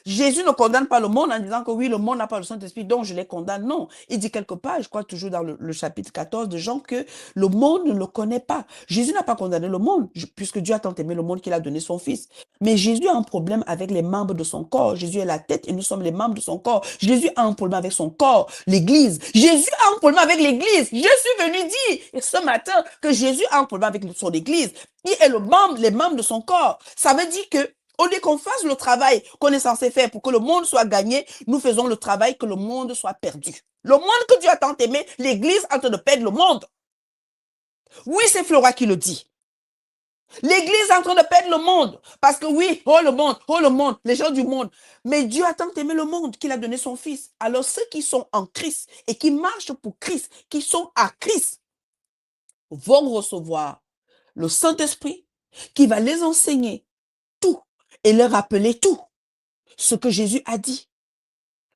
Speaker 1: Jésus ne condamne pas le monde en disant que oui, le monde n'a pas le Saint-Esprit, donc je les condamne. Non, il dit quelque part, je crois toujours dans le chapitre 14 de Jean, que le monde ne le connaît pas. Jésus n'a pas condamné le monde, puisque Dieu a tant aimé le monde qu'il a donné son Fils. Mais Jésus a un problème avec les membres de son corps. Jésus est la tête et nous sommes les membres de son corps. Jésus a un problème avec son corps, l'Église. Jésus a un problème avec l'Église. Je suis venu dire ce matin que Jésus a un problème avec son Église, qui est les membres de son corps. Ça veut dire que au lieu qu'on fasse le travail qu'on est censé faire pour que le monde soit gagné, nous faisons le travail que le monde soit perdu. Le monde que Dieu a tant aimé, l'Église est en train de perdre le monde. Oui, c'est Flora qui le dit. L'Église est en train de perdre le monde. Parce que oui, oh le monde, les gens du monde. Mais Dieu a tant aimé le monde qu'il a donné son Fils. Alors ceux qui sont en Christ et qui marchent pour Christ, qui sont à Christ, vont recevoir le Saint-Esprit qui va les enseigner tout et leur rappeler tout ce que Jésus a dit.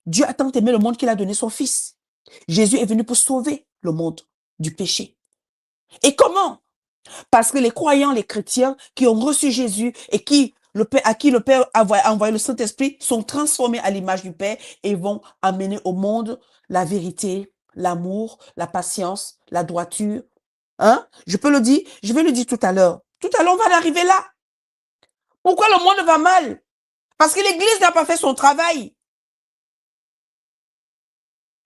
Speaker 1: Dieu a tant aimé le monde qu'il a donné son Fils. Jésus est venu pour sauver le monde du péché. Et comment? Parce que les croyants, les chrétiens qui ont reçu Jésus et à qui le Père a envoyé le Saint-Esprit sont transformés à l'image du Père et vont amener au monde la vérité, l'amour, la patience, la droiture. Hein? Je peux le dire, je vais le dire tout à l'heure. Tout à l'heure, on va arriver là. Pourquoi le monde va mal? Parce que l'Église n'a pas fait son travail.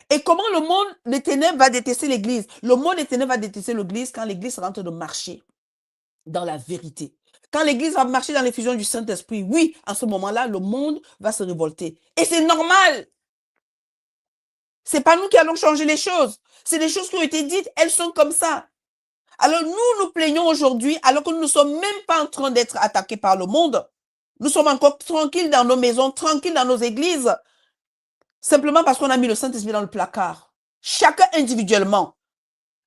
Speaker 1: Et comment le monde des ténèbres va détester l'Église? Le monde des ténèbres va détester l'Église quand l'Église sera en train de marcher dans la vérité. Quand l'Église va marcher dans l'effusion du Saint-Esprit, oui, à ce moment-là, le monde va se révolter. Et c'est normal. C'est pas nous qui allons changer les choses. C'est des choses qui ont été dites, elles sont comme ça. Alors nous nous plaignons aujourd'hui, alors que nous ne sommes même pas en train d'être attaqués par le monde. Nous sommes encore tranquilles dans nos maisons, tranquilles dans nos églises. Simplement parce qu'on a mis le Saint-Esprit dans le placard. Chacun individuellement.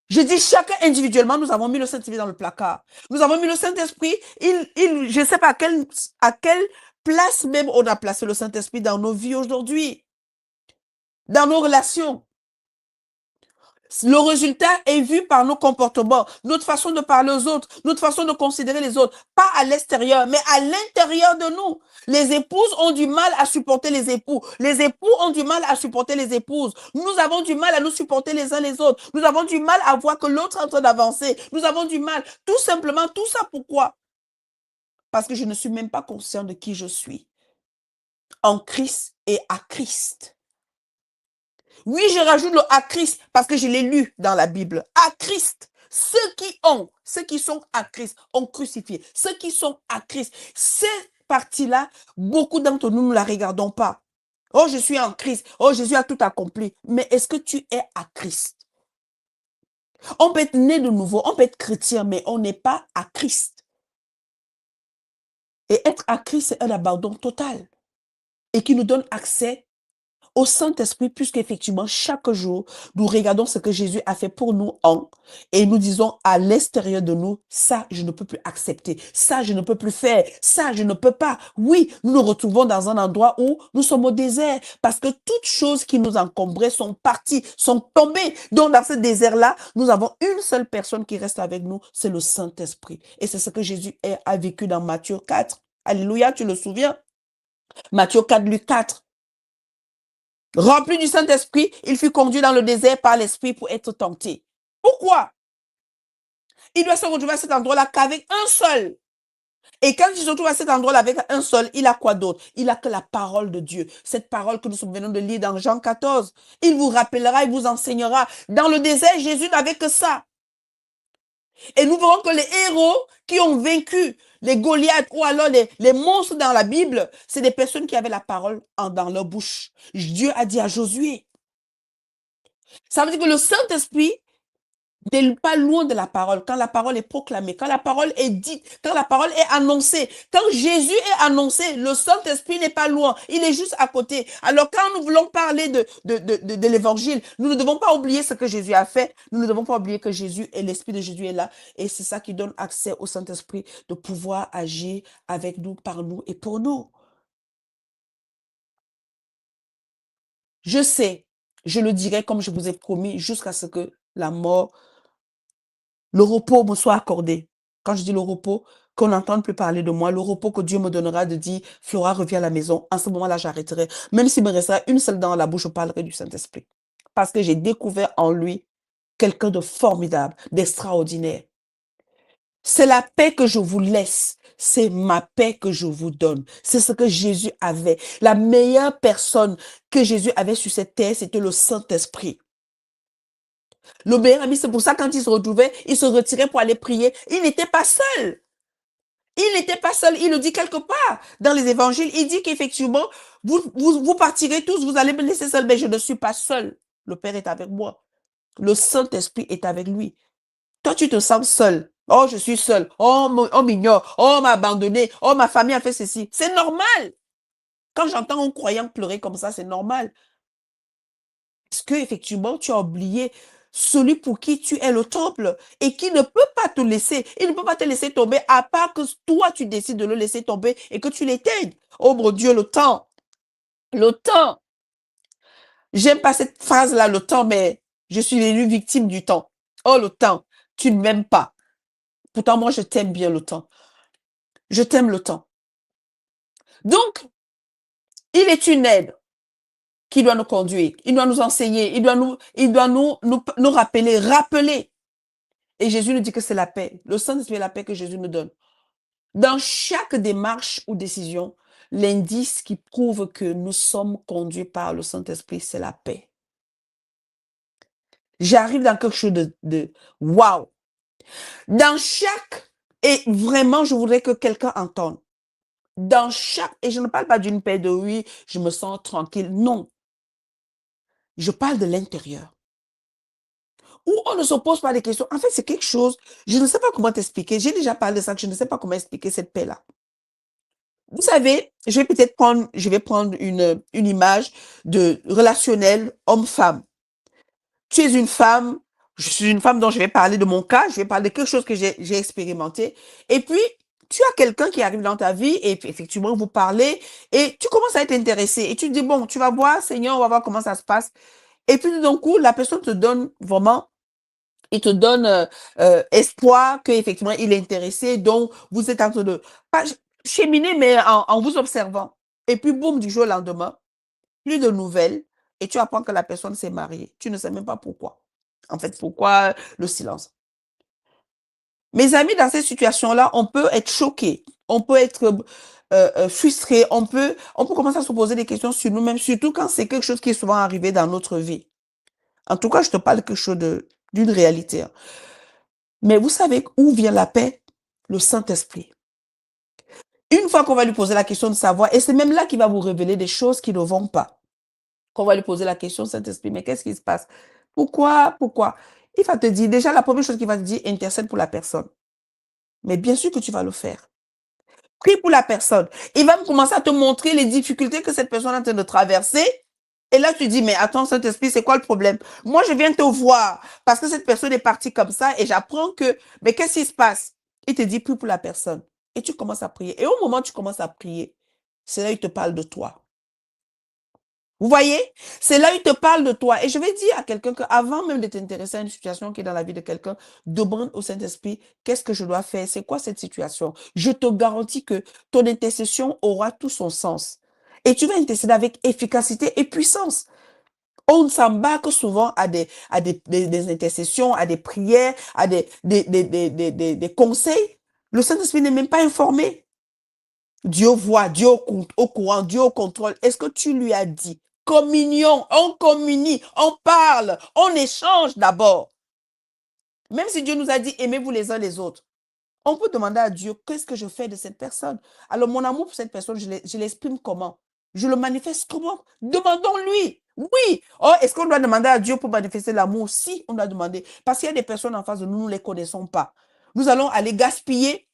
Speaker 1: Je dis chacun individuellement, nous avons mis le Saint-Esprit dans le placard. Nous avons mis le Saint-Esprit, je ne sais pas à quelle place même on a placé le Saint-Esprit dans nos vies aujourd'hui. Dans nos relations. Le résultat est vu par nos comportements, notre façon de parler aux autres, notre façon de considérer les autres, pas à l'extérieur, mais à l'intérieur de nous. Les épouses ont du mal à supporter les époux. Les époux ont du mal à supporter les épouses. Nous avons du mal à nous supporter les uns les autres. Nous avons du mal à voir que l'autre est en train d'avancer. Nous avons du mal. Tout simplement, tout ça pourquoi? Parce que je ne suis même pas conscient de qui je suis. En Christ et à Christ. Oui, je rajoute le à Christ parce que je l'ai lu dans la Bible. À Christ. Ceux qui sont à Christ, ont crucifié. Ceux qui sont à Christ. Cette partie-là, beaucoup d'entre nous ne la regardons pas. Oh, je suis en Christ. Oh, Jésus a tout accompli. Mais est-ce que tu es à Christ? On peut être né de nouveau, on peut être chrétien, mais on n'est pas à Christ. Et être à Christ, c'est un abandon total. Et qui nous donne accès au Saint-Esprit, puisqu'effectivement, chaque jour, nous regardons ce que Jésus a fait pour nous et nous disons à l'extérieur de nous, ça, je ne peux plus accepter, ça, je ne peux plus faire, ça, je ne peux pas. Oui, nous nous retrouvons dans un endroit où nous sommes au désert, parce que toutes choses qui nous encombraient sont parties, sont tombées. Donc, dans ce désert-là, nous avons une seule personne qui reste avec nous, c'est le Saint-Esprit. Et c'est ce que Jésus a vécu dans Matthieu 4. Alléluia, tu le souviens? Matthieu 4, Luc 4. Rempli du Saint-Esprit, il fut conduit dans le désert par l'Esprit pour être tenté. Pourquoi? Il doit se retrouver à cet endroit-là qu'avec un seul. Et quand il se retrouve à cet endroit-là avec un seul, il a quoi d'autre? Il a que la parole de Dieu. Cette parole que nous venons de lire dans Jean 14. Il vous rappellera, il vous enseignera. Dans le désert, Jésus n'avait que ça. Et nous verrons que les héros qui ont vaincu les Goliaths ou alors les monstres dans la Bible, c'est des personnes qui avaient la parole dans leur bouche. Dieu a dit à Josué. Ça veut dire que le Saint-Esprit n'est pas loin de la parole, quand la parole est proclamée, quand la parole est dite, quand la parole est annoncée, quand Jésus est annoncé, le Saint-Esprit n'est pas loin, il est juste à côté. Alors quand nous voulons parler de l'évangile, nous ne devons pas oublier ce que Jésus a fait, nous ne devons pas oublier que Jésus et l'Esprit de Jésus est là, et c'est ça qui donne accès au Saint-Esprit de pouvoir agir avec nous, par nous et pour nous. Je sais, je le dirai comme je vous ai promis, jusqu'à ce que la mort, le repos me soit accordé. Quand je dis le repos, qu'on n'entende plus parler de moi, le repos que Dieu me donnera de dire, Flora, reviens à la maison. En ce moment-là, j'arrêterai. Même s'il me restera une seule dent à la bouche, je parlerai du Saint-Esprit. Parce que j'ai découvert en lui quelqu'un de formidable, d'extraordinaire. C'est la paix que je vous laisse. C'est ma paix que je vous donne. C'est ce que Jésus avait. La meilleure personne que Jésus avait sur cette terre, c'était le Saint-Esprit. Le meilleur ami, c'est pour ça quand il se retrouvait, il se retirait pour aller prier. Il n'était pas seul. Il n'était pas seul. Il le dit quelque part dans les évangiles. Il dit qu'effectivement, vous partirez tous, vous allez me laisser seul. Mais je ne suis pas seul. Le Père est avec moi. Le Saint-Esprit est avec lui. Toi, tu te sens seul. Oh, je suis seul. Oh, on m'ignore. Oh, on m'a abandonné. Oh, ma famille a fait ceci. C'est normal. Quand j'entends un croyant pleurer comme ça, c'est normal. Parce que effectivement, tu as oublié celui pour qui tu es le temple et qui ne peut pas te laisser. Il ne peut pas te laisser tomber à part que toi, tu décides de le laisser tomber et que tu l'éteignes. Oh mon Dieu, le temps. Le temps. J'aime pas cette phrase-là, le temps, mais je suis élue victime du temps. Oh, le temps. Tu ne m'aimes pas. Pourtant, moi, je t'aime bien le temps. Je t'aime le temps. Donc, il est une aide qui doit nous conduire. Il doit nous enseigner. Il doit nous rappeler. Et Jésus nous dit que c'est la paix. Le Saint-Esprit est la paix que Jésus nous donne. Dans chaque démarche ou décision, l'indice qui prouve que nous sommes conduits par le Saint-Esprit, c'est la paix. J'arrive dans quelque chose de waouh. Dans chaque, et vraiment, je voudrais que quelqu'un entende. Dans chaque, et je ne parle pas d'une paix de oui, je me sens tranquille. Non. Je parle de l'intérieur. Où on ne se pose pas des questions. En fait, c'est quelque chose, je ne sais pas comment t'expliquer. J'ai déjà parlé de ça, je ne sais pas comment expliquer cette paix-là. Vous savez, je vais prendre une image de relationnel homme-femme. Tu es une femme, je suis une femme dont je vais parler de mon cas, je vais parler de quelque chose que j'ai expérimenté. Et puis, tu as quelqu'un qui arrive dans ta vie et puis, effectivement, vous parlez et tu commences à être intéressé. Et tu te dis, bon, tu vas voir, Seigneur, on va voir comment ça se passe. Et puis, tout d'un coup, la personne te donne vraiment, il te donne espoir qu'effectivement, il est intéressé. Donc, vous êtes en train de, pas cheminer, mais en vous observant. Et puis, boum, du jour au lendemain, plus de nouvelles. Et tu apprends que la personne s'est mariée. Tu ne sais même pas pourquoi. En fait, pourquoi le silence? Mes amis, dans ces situations-là, on peut être choqué, on peut être frustré, on peut commencer à se poser des questions sur nous-mêmes, surtout quand c'est quelque chose qui est souvent arrivé dans notre vie. En tout cas, je te parle de quelque chose d'une réalité. Hein. Mais vous savez où vient la paix? Le Saint-Esprit. Une fois qu'on va lui poser la question de savoir, et c'est même là qu'il va vous révéler des choses qui ne vont pas. Qu'on va lui poser la question, Saint-Esprit, mais qu'est-ce qui se passe? Pourquoi? Il va te dire, déjà, la première chose qu'il va te dire, intercède pour la personne. Mais bien sûr que tu vas le faire. Prie pour la personne. Il va commencer à te montrer les difficultés que cette personne est en train de traverser. Et là, tu dis, mais attends, Saint-Esprit, c'est quoi le problème? Moi, je viens te voir parce que cette personne est partie comme ça et j'apprends que, mais qu'est-ce qui se passe? Il te dit, prie pour la personne. Et tu commences à prier. Et au moment où tu commences à prier, c'est là où il te parle de toi. Vous voyez? C'est là où il te parle de toi. Et je vais dire à quelqu'un qu'avant même de t'intéresser à une situation qui est dans la vie de quelqu'un, demande au Saint-Esprit, qu'est-ce que je dois faire? C'est quoi cette situation? Je te garantis que ton intercession aura tout son sens. Et tu vas intercéder avec efficacité et puissance. On s'embarque souvent à des intercessions, à des prières, à des conseils. Le Saint-Esprit n'est même pas informé. Dieu voit, Dieu au courant, Dieu au contrôle. Est-ce que tu lui as dit? Communion, on communie, on parle, on échange d'abord. Même si Dieu nous a dit aimez-vous les uns les autres, on peut demander à Dieu qu'est-ce que je fais de cette personne. Alors mon amour pour cette personne, je l'exprime comment? Je le manifeste comment? Demandons-lui. Oui. Oh, est-ce qu'on doit demander à Dieu pour manifester l'amour? Si, on doit demander. Parce qu'il y a des personnes en face de nous, nous ne les connaissons pas. Nous allons aller gaspiller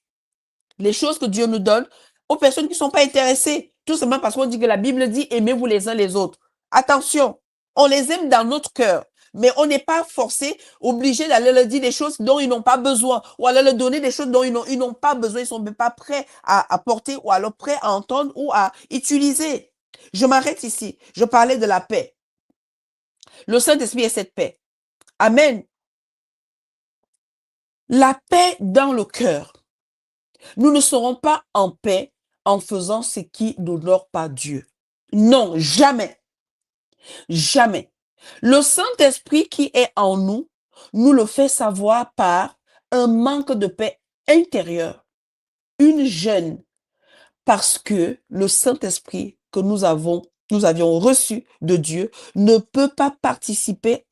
Speaker 1: les choses que Dieu nous donne aux personnes qui ne sont pas intéressées. Tout simplement parce qu'on dit que la Bible dit aimez-vous les uns les autres. Attention, on les aime dans notre cœur, mais on n'est pas forcé, obligé d'aller leur dire des choses dont ils n'ont pas besoin, ou aller leur donner des choses dont ils n'ont pas besoin, ils ne sont même pas prêts à porter, ou alors prêts à entendre, ou à utiliser. Je m'arrête ici. Je parlais de la paix. Le Saint-Esprit est cette paix. Amen. La paix dans le cœur. Nous ne serons pas en paix en faisant ce qui n'honore pas Dieu. Non, jamais. Jamais. Le Saint-Esprit qui est en nous, nous le fait savoir par un manque de paix intérieure, une gêne, parce que le Saint-Esprit que nous avions reçu de Dieu ne peut pas participer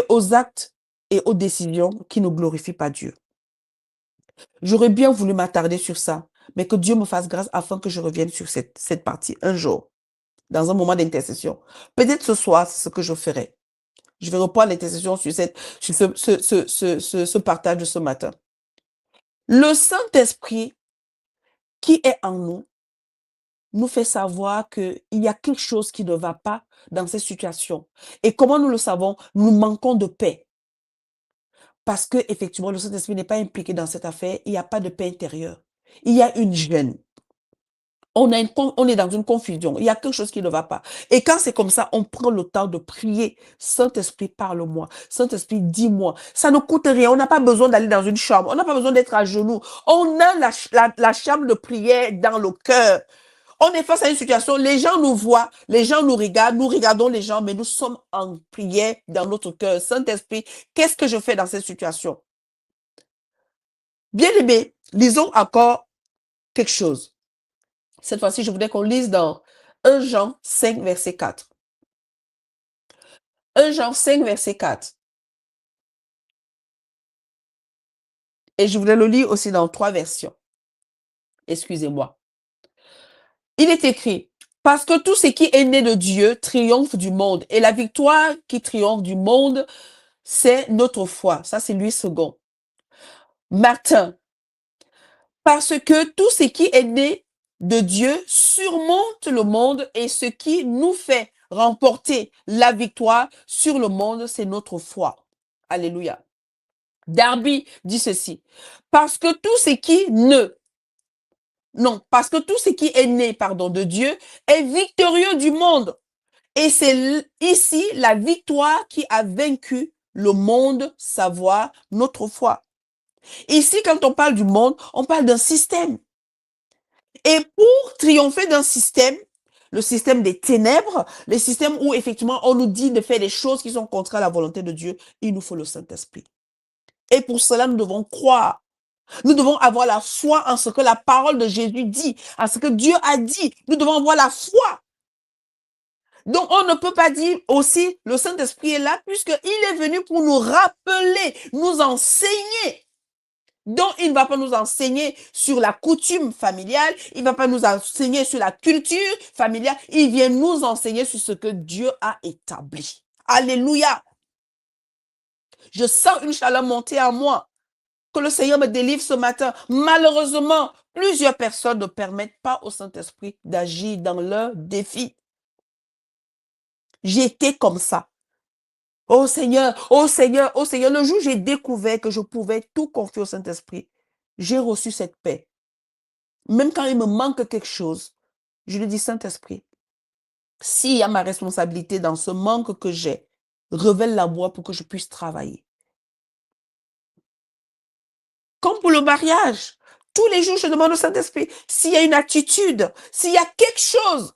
Speaker 1: aux actes et aux décisions qui ne glorifient pas Dieu. J'aurais bien voulu m'attarder sur ça, mais que Dieu me fasse grâce afin que je revienne sur cette partie un jour, dans un moment d'intercession. Peut-être ce soir, c'est ce que je ferai. Je vais reprendre l'intercession sur ce partage de ce matin. Le Saint-Esprit qui est en nous fait savoir qu'il y a quelque chose qui ne va pas dans ces situations. Et comment nous le savons? Nous manquons de paix. Parce que effectivement, le Saint-Esprit n'est pas impliqué dans cette affaire. Il n'y a pas de paix intérieure. Il y a une gêne. On est dans une confusion. Il y a quelque chose qui ne va pas. Et quand c'est comme ça, on prend le temps de prier. Saint-Esprit, parle-moi. Saint-Esprit, dis-moi. Ça ne coûte rien. On n'a pas besoin d'aller dans une chambre. On n'a pas besoin d'être à genoux. On a la chambre de prière dans le cœur. On est face à une situation, les gens nous voient, les gens nous regardent, nous regardons les gens, mais nous sommes en prière dans notre cœur. Saint-Esprit, qu'est-ce que je fais dans cette situation? Bien-aimés, lisons encore quelque chose. Cette fois-ci, je voudrais qu'on lise dans 1 Jean 5, verset 4. 1 Jean 5, verset 4. Et je voudrais le lire aussi dans 3 versions. Excusez-moi. Il est écrit, parce que tout ce qui est né de Dieu triomphe du monde. Et la victoire qui triomphe du monde, c'est notre foi. Ça, c'est Louis II. Martin, parce que tout ce qui est né de Dieu surmonte le monde et ce qui nous fait remporter la victoire sur le monde, c'est notre foi. Alléluia. Darby dit ceci. Parce que tout ce qui parce que tout ce qui est né, de Dieu est victorieux du monde. Et c'est ici la victoire qui a vaincu le monde, savoir notre foi. Ici, quand on parle du monde, on parle d'un système. Et pour triompher d'un système, le système des ténèbres, le système où effectivement on nous dit de faire des choses qui sont contraires à la volonté de Dieu, il nous faut le Saint-Esprit. Et pour cela, nous devons croire. Nous devons avoir la foi en ce que la parole de Jésus dit, en ce que Dieu a dit. Nous devons avoir la foi. Donc, on ne peut pas dire aussi, le Saint-Esprit est là, puisqu'il est venu pour nous rappeler, nous enseigner. Donc, il ne va pas nous enseigner sur la coutume familiale, il ne va pas nous enseigner sur la culture familiale, il vient nous enseigner sur ce que Dieu a établi. Alléluia. Je sens une chaleur monter en moi. Que le Seigneur me délivre ce matin. Malheureusement, plusieurs personnes ne permettent pas au Saint-Esprit d'agir dans leurs défis. J'étais comme ça. Oh Seigneur, oh Seigneur, oh Seigneur. Le jour où j'ai découvert que je pouvais tout confier au Saint-Esprit, j'ai reçu cette paix. Même quand il me manque quelque chose, je lui dis, Saint-Esprit, s'il y a ma responsabilité dans ce manque que j'ai, révèle-la-moi pour que je puisse travailler. Comme pour le mariage, tous les jours, je demande au Saint-Esprit s'il y a une attitude, s'il y a quelque chose.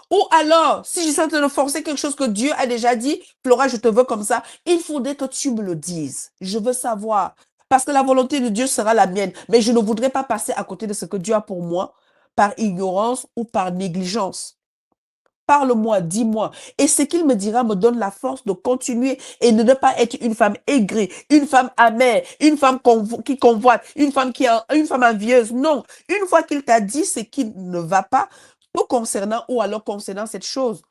Speaker 1: Ou alors, si je suis en train de forcer quelque chose que Dieu a déjà dit, Flora, je te veux comme ça, il faudrait que tu me le dises. Je veux savoir. Parce que la volonté de Dieu sera la mienne. Mais je ne voudrais pas passer à côté de ce que Dieu a pour moi par ignorance ou par négligence. Parle-moi, dis-moi. Et ce qu'il me dira me donne la force de continuer et de ne pas être une femme aigrie, une femme amère, une femme qui convoite, une femme envieuse. Non. Une fois qu'il t'a dit ce qui ne va pas, ou concernant cette chose,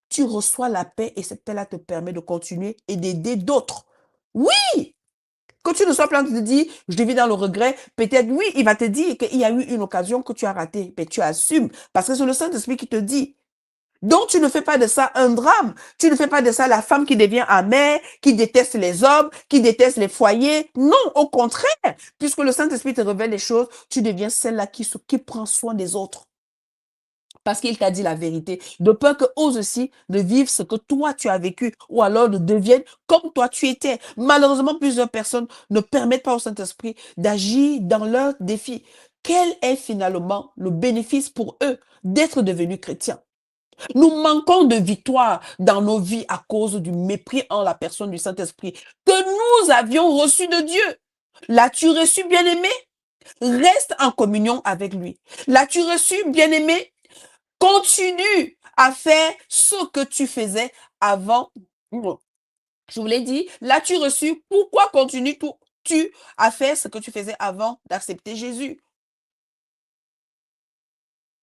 Speaker 1: tu reçois la paix et cette paix-là te permet de continuer et d'aider d'autres. Oui! Que tu ne sois pas en train de dire, je vis dans le regret, peut-être, oui, il va te dire qu'il y a eu une occasion que tu as ratée, mais tu assumes, parce que c'est le Saint-Esprit qui te dit. Donc, tu ne fais pas de ça un drame. Tu ne fais pas de ça la femme qui devient amère, qui déteste les hommes, qui déteste les foyers. Non, au contraire. Puisque le Saint-Esprit te révèle les choses, tu deviens celle-là qui prend soin des autres. Parce qu'il t'a dit la vérité. De peur que eux aussi de vivre ce que toi tu as vécu ou alors de deviennent comme toi tu étais. Malheureusement, plusieurs personnes ne permettent pas au Saint-Esprit d'agir dans leurs défis. Quel est finalement le bénéfice pour eux d'être devenus chrétiens? Nous manquons de victoire dans nos vies à cause du mépris en la personne du Saint-Esprit que nous avions reçu de Dieu. L'as-tu reçu, bien-aimé? Reste en communion avec lui. L'as-tu reçu, bien-aimé? Continue à faire ce que tu faisais avant. Je vous l'ai dit, l'as-tu reçu? Pourquoi continues-tu à faire ce que tu faisais avant d'accepter Jésus?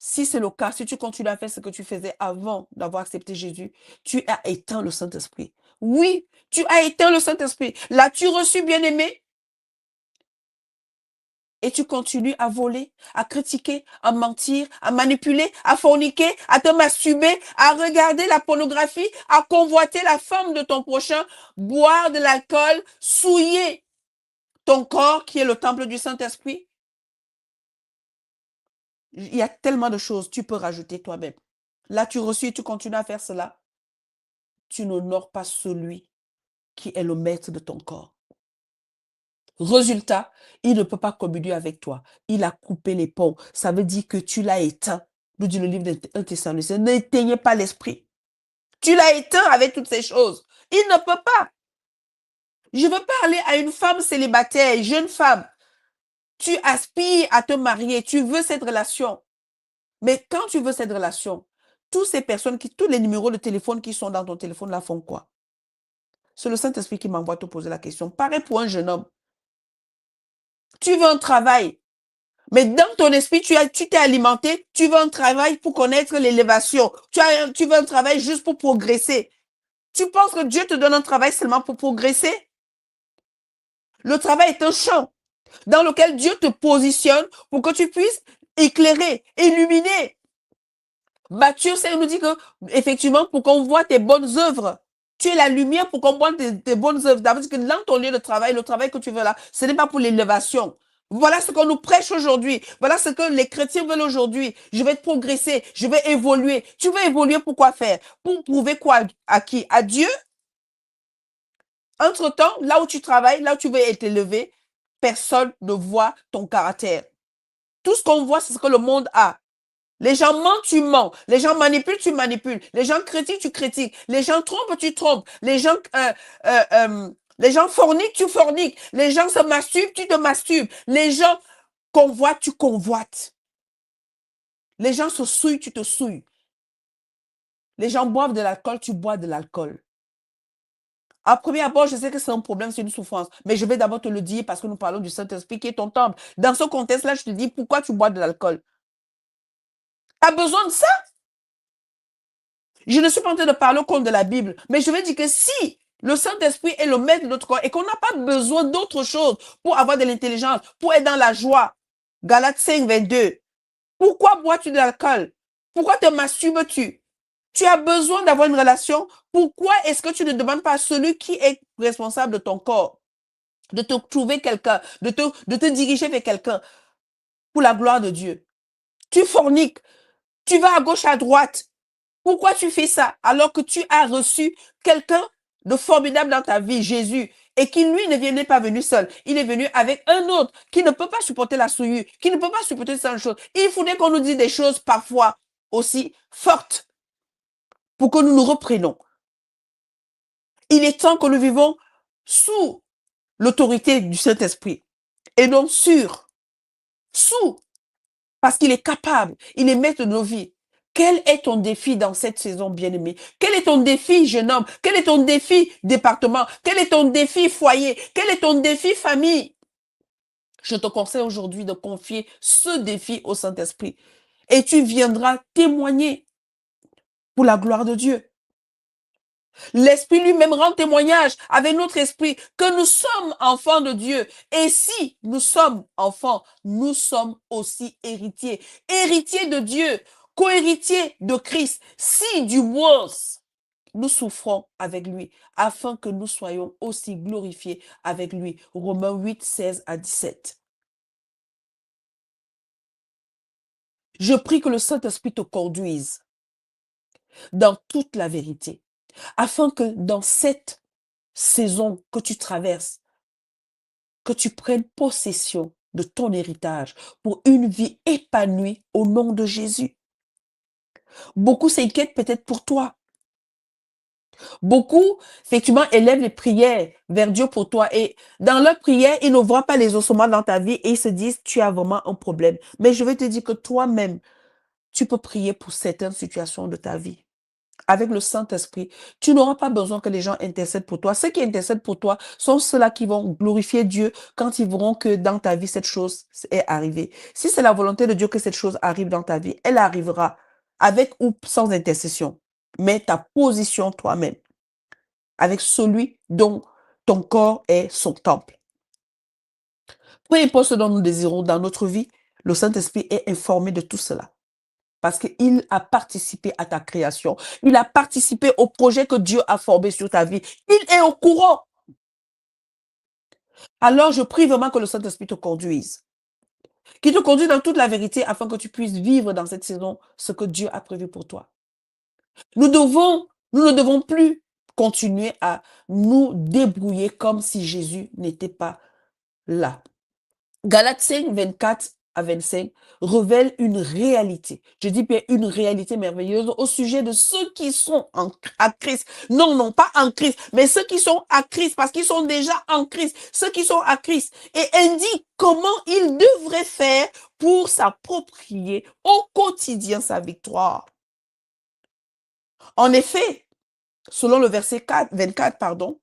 Speaker 1: Si c'est le cas, si tu continues à faire ce que tu faisais avant d'avoir accepté Jésus, tu as éteint le Saint-Esprit. Oui, tu as éteint le Saint-Esprit. L'as-tu reçu, bien-aimé? Et tu continues à voler, à critiquer, à mentir, à manipuler, à forniquer, à te masturber, à regarder la pornographie, à convoiter la femme de ton prochain, boire de l'alcool, souiller ton corps qui est le temple du Saint-Esprit. Il y a tellement de choses, tu peux rajouter toi-même. Là, tu reçus et tu continues à faire cela. Tu n'honores pas celui qui est le maître de ton corps. Résultat, il ne peut pas communier avec toi. Il a coupé les ponts. Ça veut dire que tu l'as éteint. Nous dit le livre d'un Thessaloniciens, n'éteignez pas l'esprit. Tu l'as éteint avec toutes ces choses. Il ne peut pas. Je veux parler à une femme célibataire, jeune femme. Tu aspires à te marier, tu veux cette relation. Mais quand tu veux cette relation, toutes ces personnes, tous les numéros de téléphone qui sont dans ton téléphone là font quoi? C'est le Saint-Esprit qui m'envoie te poser la question. Pareil pour un jeune homme. Tu veux un travail, mais dans ton esprit, tu t'es alimenté, tu veux un travail pour connaître l'élévation. Tu veux un travail juste pour progresser. Tu penses que Dieu te donne un travail seulement pour progresser? Le travail est un champ dans lequel Dieu te positionne pour que tu puisses éclairer, illuminer. Matthieu, ça nous dit que, effectivement, pour qu'on voit tes bonnes œuvres, tu es la lumière pour qu'on voit tes bonnes œuvres. Ça veut dire que dans ton lieu de travail, le travail que tu veux là, ce n'est pas pour l'élévation. Voilà ce qu'on nous prêche aujourd'hui. Voilà ce que les chrétiens veulent aujourd'hui. Je vais progresser, je vais évoluer. Tu veux évoluer pour quoi faire? Pour prouver quoi à qui? À Dieu? Entre-temps, là où tu travailles, là où tu veux être élevé, personne ne voit ton caractère. Tout ce qu'on voit, c'est ce que le monde a. Les gens mentent, tu mens. Les gens manipulent, tu manipules. Les gens critiquent, tu critiques. Les gens trompent, tu trompes. Les gens forniquent, tu forniques. Les gens se masturbent, tu te masturbes. Les gens convoitent, tu convoites. Les gens se souillent, tu te souilles. Les gens boivent de l'alcool, tu bois de l'alcool. À premier abord, je sais que c'est un problème, c'est une souffrance. Mais je vais d'abord te le dire parce que nous parlons du Saint-Esprit qui est ton temple. Dans ce contexte-là, je te dis pourquoi tu bois de l'alcool. Tu as besoin de ça? Je ne suis pas en train de parler au compte de la Bible, mais je veux dire que si le Saint-Esprit est le maître de notre corps et qu'on n'a pas besoin d'autre chose pour avoir de l'intelligence, pour être dans la joie, Galates 5, 22, pourquoi bois-tu de l'alcool? Pourquoi te masturbes-tu? Tu as besoin d'avoir une relation. Pourquoi est-ce que tu ne demandes pas à celui qui est responsable de ton corps de te trouver quelqu'un, de te diriger vers quelqu'un pour la gloire de Dieu? Tu forniques, tu vas à gauche, à droite. Pourquoi tu fais ça alors que tu as reçu quelqu'un de formidable dans ta vie, Jésus, et qui, lui, n'est pas venu seul. Il est venu avec un autre qui ne peut pas supporter la souillure, qui ne peut pas supporter cette chose. Il faudrait qu'on nous dise des choses parfois aussi fortes pour que nous nous reprenions. Il est temps que nous vivons sous l'autorité du Saint-Esprit et non sous, parce qu'il est capable, il est maître de nos vies. Quel est ton défi dans cette saison, bien-aimé? Quel est ton défi, jeune homme? Quel est ton défi, département? Quel est ton défi, foyer? Quel est ton défi, famille? Je te conseille aujourd'hui de confier ce défi au Saint-Esprit et tu viendras témoigner pour la gloire de Dieu. L'Esprit lui-même rend témoignage avec notre esprit que nous sommes enfants de Dieu. Et si nous sommes enfants, nous sommes aussi héritiers. Héritiers de Dieu, co-héritiers de Christ. Si du moins nous souffrons avec lui, afin que nous soyons aussi glorifiés avec lui. Romains 8, 16 à 17. Je prie que le Saint-Esprit te conduise dans toute la vérité, afin que dans cette saison que tu traverses, que tu prennes possession de ton héritage pour une vie épanouie au nom de Jésus. Beaucoup s'inquiètent peut-être pour toi. Beaucoup, effectivement, élèvent les prières vers Dieu pour toi. Et dans leur prière, ils ne voient pas les ossements dans ta vie et ils se disent, tu as vraiment un problème. Mais je vais te dire que toi-même, tu peux prier pour certaines situations de ta vie. Avec le Saint-Esprit, tu n'auras pas besoin que les gens intercèdent pour toi. Ceux qui intercèdent pour toi sont ceux-là qui vont glorifier Dieu quand ils verront que dans ta vie, cette chose est arrivée. Si c'est la volonté de Dieu que cette chose arrive dans ta vie, elle arrivera avec ou sans intercession. Mais ta position toi-même, avec celui dont ton corps est son temple. Peu importe ce dont nous désirons dans notre vie, le Saint-Esprit est informé de tout cela. Parce qu'il a participé à ta création. Il a participé au projet que Dieu a formé sur ta vie. Il est au courant. Alors, je prie vraiment que le Saint-Esprit te conduise. Qu'il te conduise dans toute la vérité afin que tu puisses vivre dans cette saison ce que Dieu a prévu pour toi. Nous ne devons plus continuer à nous débrouiller comme si Jésus n'était pas là. Galates 5, 24 à 25 révèle une réalité. Je dis bien une réalité merveilleuse au sujet de ceux qui sont à Christ. Non, non, pas en Christ, mais ceux qui sont à Christ parce qu'ils sont déjà en Christ. Ceux qui sont à Christ. Et indique comment ils devraient faire pour s'approprier au quotidien sa victoire. En effet, selon le verset 24,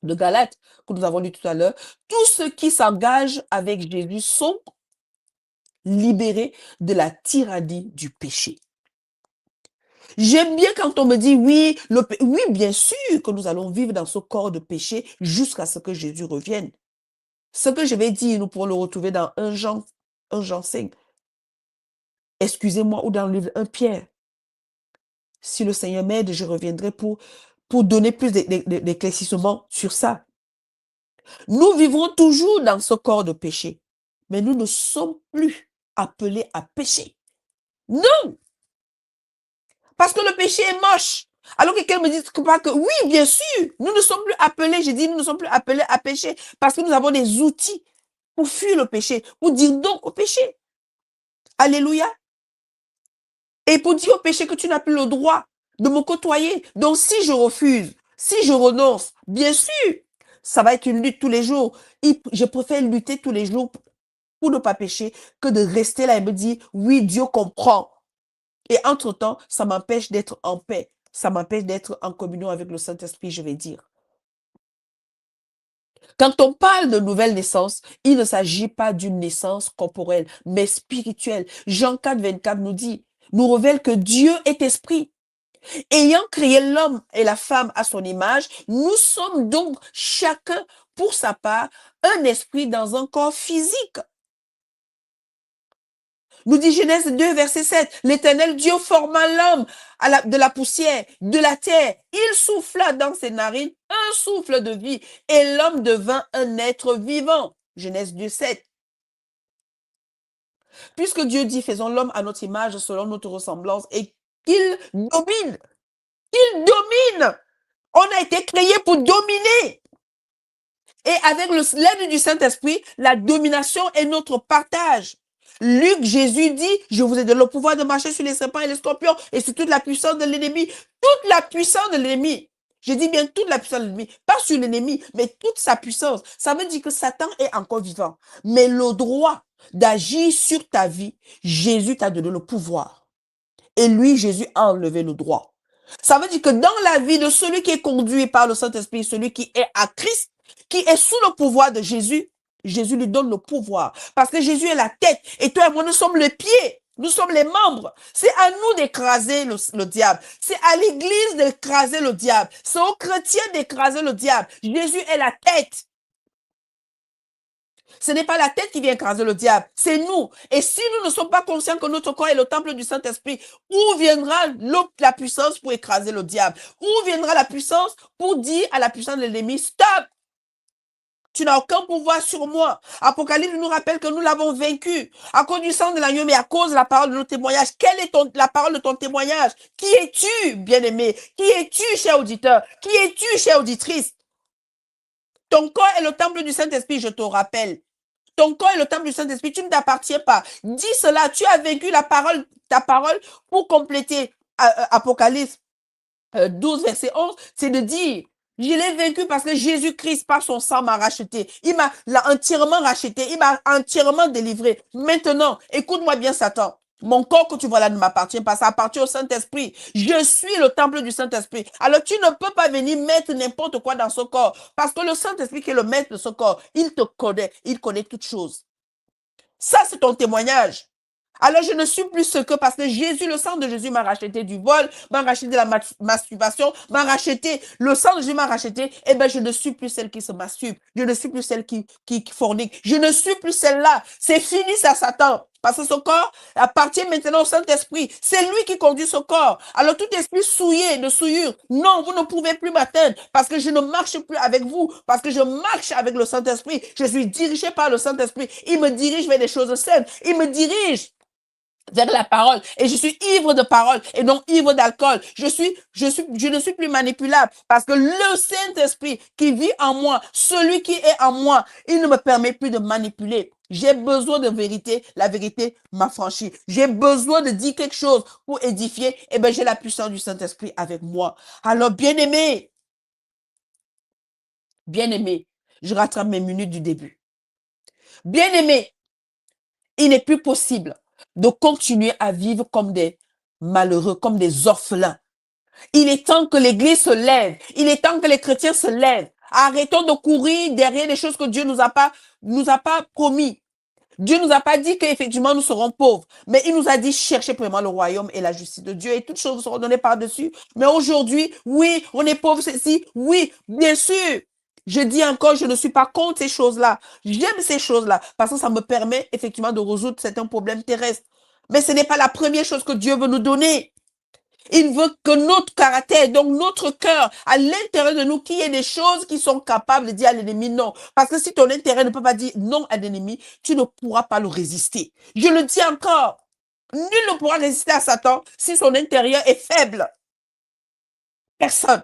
Speaker 1: de Galates que nous avons lu tout à l'heure, tous ceux qui s'engagent avec Jésus sont libérés de la tyrannie du péché. J'aime bien quand on me dit oui, oui, bien sûr que nous allons vivre dans ce corps de péché jusqu'à ce que Jésus revienne. Ce que je vais dire, nous pourrons le retrouver dans 1 Jean 5. Excusez-moi, ou dans le livre 1 Pierre. Si le Seigneur m'aide, je reviendrai pour donner plus d'éclaircissement sur ça. Nous vivrons toujours dans ce corps de péché, mais nous ne sommes plus appelés à pécher. Non! Parce que le péché est moche. Alors que quelqu'un me dit que oui, bien sûr, nous ne sommes plus appelés, j'ai dit, nous ne sommes plus appelés à pécher parce que nous avons des outils pour fuir le péché, pour dire non au péché. Alléluia. Et pour dire au péché que tu n'as plus le droit de me côtoyer. Donc si je refuse, si je renonce, bien sûr, ça va être une lutte tous les jours. Je préfère lutter tous les jours pour ne pas pécher que de rester là et me dire, oui, Dieu comprend. Et entre-temps, ça m'empêche d'être en paix. Ça m'empêche d'être en communion avec le Saint-Esprit, je vais dire. Quand on parle de nouvelle naissance, il ne s'agit pas d'une naissance corporelle, mais spirituelle. Jean 4, 24 nous révèle que Dieu est esprit. Ayant créé l'homme et la femme à son image, nous sommes donc chacun pour sa part un esprit dans un corps physique. Nous dit Genèse 2, verset 7, l'Éternel Dieu forma l'homme de la poussière, de la terre. Il souffla dans ses narines un souffle de vie et l'homme devint un être vivant. Genèse 2, 7. Puisque Dieu dit, faisons l'homme à notre image, selon notre ressemblance, et qu'il domine. Il domine. On a été créé pour dominer. Et avec l'aide du Saint-Esprit, la domination est notre partage. Luc, Jésus dit, je vous ai donné le pouvoir de marcher sur les serpents et les scorpions et sur toute la puissance de l'ennemi. Toute la puissance de l'ennemi. Je dis bien toute la puissance de l'ennemi. Pas sur l'ennemi, mais toute sa puissance. Ça veut dire que Satan est encore vivant. Mais le droit d'agir sur ta vie, Jésus t'a donné le pouvoir. Et lui, Jésus a enlevé le droit. Ça veut dire que dans la vie de celui qui est conduit par le Saint-Esprit, celui qui est à Christ, qui est sous le pouvoir de Jésus, Jésus lui donne le pouvoir. Parce que Jésus est la tête et toi et moi, nous sommes le pied. Nous sommes les membres. C'est à nous d'écraser le diable. C'est à l'église d'écraser le diable. C'est aux chrétiens d'écraser le diable. Jésus est la tête. Ce n'est pas la tête qui vient écraser le diable, c'est nous. Et si nous ne sommes pas conscients que notre corps est le temple du Saint-Esprit, où viendra la puissance pour écraser le diable? Où viendra la puissance pour dire à la puissance de l'ennemi, stop! Tu n'as aucun pouvoir sur moi. Apocalypse nous rappelle que nous l'avons vaincu à cause du sang de l'agneau, mais à cause de la parole de notre témoignage. Quelle est la parole de ton témoignage? Qui es-tu, bien-aimé? Qui es-tu, cher auditeur? Qui es-tu, chère auditrice? Ton corps est le temple du Saint-Esprit, je te rappelle. Ton corps est le temple du Saint-Esprit, tu ne t'appartiens pas. Dis cela, tu as vaincu ta parole pour compléter Apocalypse 12, verset 11, c'est de dire, je l'ai vaincu parce que Jésus-Christ, par son sang, m'a racheté. Il m'a entièrement racheté. Il m'a entièrement délivré. Maintenant, écoute-moi bien, Satan. Mon corps que tu vois là ne m'appartient pas, ça appartient au Saint-Esprit. Je suis le temple du Saint-Esprit. Alors tu ne peux pas venir mettre n'importe quoi dans ce corps. Parce que le Saint-Esprit qui est le maître de ce corps, il te connaît, il connaît toutes choses. Ça, c'est ton témoignage. Alors, je ne suis plus ce que parce que Jésus, le sang de Jésus m'a racheté du vol, m'a racheté de la masturbation, m'a racheté, le sang de Jésus m'a racheté, eh bien, je ne suis plus celle qui se masturbe. Je ne suis plus celle qui fornique. Je ne suis plus celle-là. C'est fini, ça, Satan. Parce que ce corps appartient maintenant au Saint-Esprit. C'est lui qui conduit ce corps. Alors, tout esprit souillé, de souillure, non, vous ne pouvez plus m'atteindre parce que je ne marche plus avec vous, parce que je marche avec le Saint-Esprit. Je suis dirigé par le Saint-Esprit. Il me dirige vers des choses saines. Il me dirige vers la parole. Et je suis ivre de parole et non ivre d'alcool. Je ne suis plus manipulable parce que le Saint-Esprit qui vit en moi, celui qui est en moi, il ne me permet plus de manipuler. J'ai besoin de vérité. La vérité m'affranchit. J'ai besoin de dire quelque chose pour édifier. Eh bien, j'ai la puissance du Saint-Esprit avec moi. Alors, bien-aimé, je rattrape mes minutes du début. Bien-aimé, il n'est plus possible de continuer à vivre comme des malheureux, comme des orphelins. Il est temps que l'Église se lève. Il est temps que les chrétiens se lèvent. Arrêtons de courir derrière les choses que Dieu nous a pas promis. Dieu nous a pas dit qu'effectivement nous serons pauvres, mais il nous a dit cherchez premièrement le royaume et la justice de Dieu et toutes choses seront données par-dessus. Mais aujourd'hui, oui, on est pauvre, ceci, oui, bien sûr. Je dis encore, je ne suis pas contre ces choses-là. J'aime ces choses-là parce que ça me permet effectivement de résoudre certains problèmes terrestres. Mais ce n'est pas la première chose que Dieu veut nous donner. Il veut que notre caractère, donc notre cœur, à l'intérieur de nous, qu'il y ait des choses qui sont capables de dire à l'ennemi non. Parce que si ton intérêt ne peut pas dire non à l'ennemi, tu ne pourras pas le résister. Je le dis encore. Nul ne pourra résister à Satan si son intérieur est faible. Personne.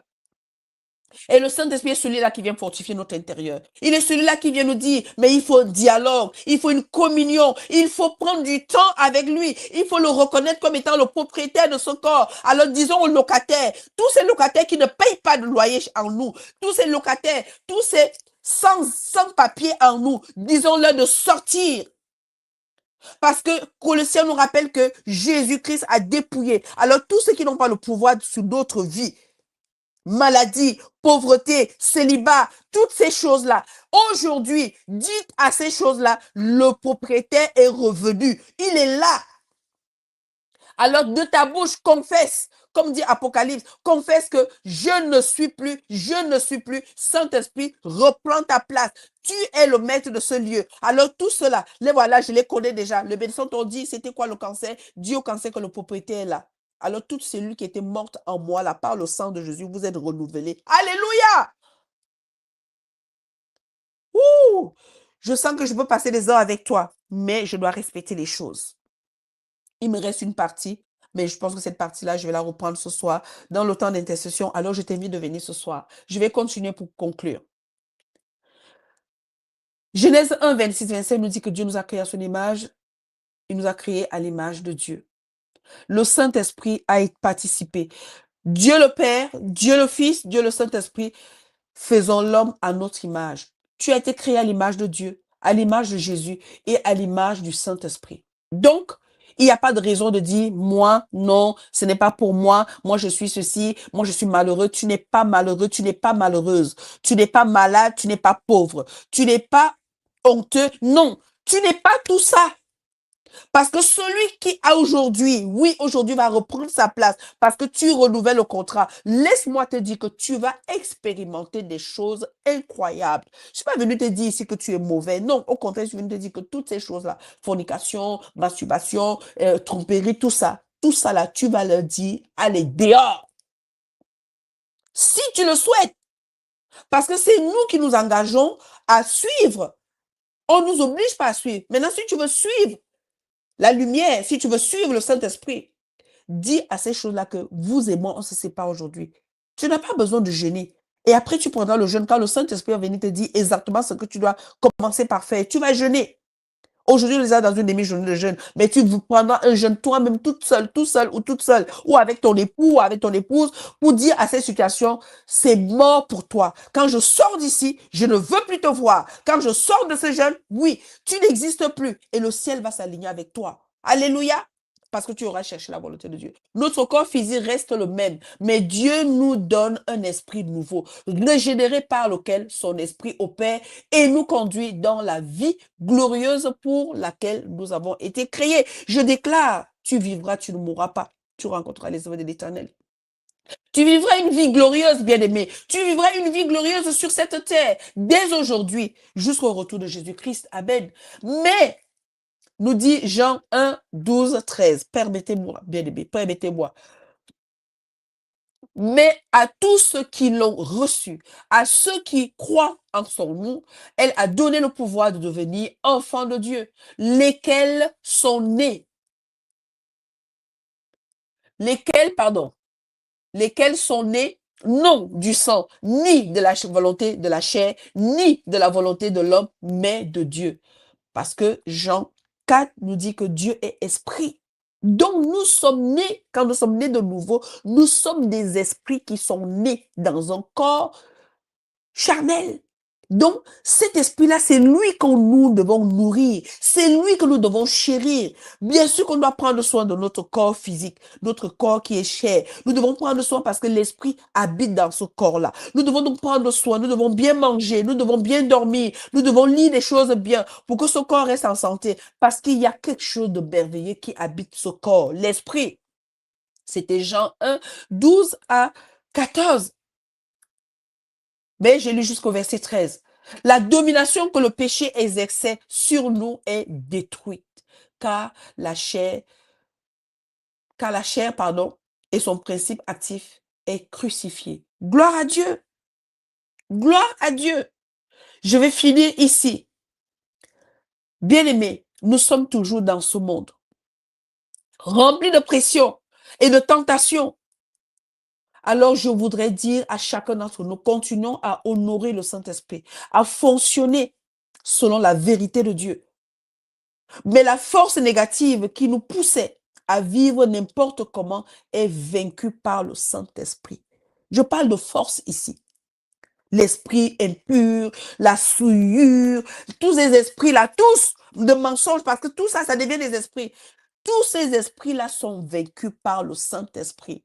Speaker 1: Et le Saint-Esprit est celui-là qui vient fortifier notre intérieur. Il est celui-là qui vient nous dire, mais il faut un dialogue, il faut une communion, il faut prendre du temps avec lui, il faut le reconnaître comme étant le propriétaire de ce corps. Alors disons aux locataires, tous ces locataires qui ne payent pas de loyer en nous, tous ces locataires, tous ces sans papier en nous, disons-leur de sortir. Parce que Colossiens nous rappelle que Jésus-Christ a dépouillé. Alors tous ceux qui n'ont pas le pouvoir sur d'autres vies, maladie, pauvreté, célibat, toutes ces choses-là. Aujourd'hui, dites à ces choses-là, le propriétaire est revenu. Il est là. Alors de ta bouche, confesse, comme dit Apocalypse, confesse que je ne suis plus, Saint-Esprit, reprends ta place. Tu es le maître de ce lieu. Alors tout cela, les voilà, je les connais déjà. Le médecin t'ont dit, c'était quoi le cancer? Dis au cancer que le propriétaire est là. Alors toute cellule qui était morte en moi, là, par le sang de Jésus, vous êtes renouvelés. Alléluia! Ouh! Je sens que je peux passer des heures avec toi, mais je dois respecter les choses. Il me reste une partie, mais je pense que cette partie-là, je vais la reprendre ce soir dans le temps d'intercession. Alors, je t'invite de venir ce soir. Je vais continuer pour conclure. Genèse 1, 26, 27 nous dit que Dieu nous a créé à son image. Il nous a créé à l'image de Dieu. Le Saint-Esprit a participé. Dieu le Père, Dieu le Fils, Dieu le Saint-Esprit, faisons l'homme à notre image. Tu as été créé à l'image de Dieu, à l'image de Jésus et à l'image du Saint-Esprit. Donc, il n'y a pas de raison de dire, moi, non, ce n'est pas pour moi, moi je suis ceci, moi je suis malheureux. Tu n'es pas malheureux, tu n'es pas malheureuse, tu n'es pas malade, tu n'es pas pauvre, tu n'es pas honteux. Non, tu n'es pas tout ça. Parce que celui qui a aujourd'hui, oui, aujourd'hui va reprendre sa place parce que tu renouvelles le contrat. Laisse-moi te dire que tu vas expérimenter des choses incroyables. Je ne suis pas venu te dire ici que tu es mauvais. Non, au contraire, je suis venu te dire que toutes ces choses-là, fornication, masturbation, tromperie, tout ça là, tu vas leur dire, allez, dehors. Si tu le souhaites. Parce que c'est nous qui nous engageons à suivre. On ne nous oblige pas à suivre. Maintenant, si tu veux suivre la lumière, si tu veux suivre le Saint-Esprit, dis à ces choses-là que vous et moi, on se sépare aujourd'hui. Tu n'as pas besoin de jeûner. Et après, tu prendras le jeûne quand le Saint-Esprit va venir te dire exactement ce que tu dois commencer par faire. Tu vas jeûner. Aujourd'hui, on les a dans une demi-journée de jeûne, mais tu prendras un jeûne toi-même, toute seule, tout seul ou toute seule, ou avec ton époux, ou avec ton épouse, pour dire à cette situation, c'est mort pour toi. Quand je sors d'ici, je ne veux plus te voir. Quand je sors de ce jeûne, oui, tu n'existes plus et le ciel va s'aligner avec toi. Alléluia. Parce que tu auras cherché la volonté de Dieu. Notre corps physique reste le même, mais Dieu nous donne un esprit nouveau, régénéré par lequel son esprit opère et nous conduit dans la vie glorieuse pour laquelle nous avons été créés. Je déclare, tu vivras, tu ne mourras pas. Tu rencontreras les œuvres de l'Éternel. Tu vivras une vie glorieuse, bien-aimé. Tu vivras une vie glorieuse sur cette terre, dès aujourd'hui, jusqu'au retour de Jésus-Christ. Amen. Mais, nous dit Jean 1, 12, 13. Permettez-moi, bien-aimé, permettez-moi. Mais à tous ceux qui l'ont reçu, à ceux qui croient en son nom, elle a donné le pouvoir de devenir enfants de Dieu, lesquels sont nés. Lesquels sont nés non du sang, ni de la volonté de la chair, ni de la volonté de l'homme, mais de Dieu. Parce que Jean 4 nous dit que Dieu est esprit. Donc nous sommes nés, quand nous sommes nés de nouveau, nous sommes des esprits qui sont nés dans un corps charnel. Donc, cet esprit-là, c'est lui que nous devons nourrir. C'est lui que nous devons chérir. Bien sûr qu'on doit prendre soin de notre corps physique, notre corps qui est cher. Nous devons prendre soin parce que l'esprit habite dans ce corps-là. Nous devons donc prendre soin, nous devons bien manger, nous devons bien dormir, nous devons lire les choses bien pour que ce corps reste en santé. Parce qu'il y a quelque chose de merveilleux qui habite ce corps, l'esprit. C'était Jean 1, 12 à 14. Mais j'ai lu jusqu'au verset 13. La domination que le péché exerçait sur nous est détruite, car la chair, et son principe actif est crucifié. Gloire à Dieu. Gloire à Dieu. Je vais finir ici. Bien-aimés, nous sommes toujours dans ce monde, rempli de pression et de tentation. Alors, je voudrais dire à chacun d'entre nous, continuons à honorer le Saint-Esprit, à fonctionner selon la vérité de Dieu. Mais la force négative qui nous poussait à vivre n'importe comment est vaincue par le Saint-Esprit. Je parle de force ici. L'esprit impur, la souillure, tous ces esprits-là, tous de mensonges, parce que tout ça, ça devient des esprits. Tous ces esprits-là sont vaincus par le Saint-Esprit.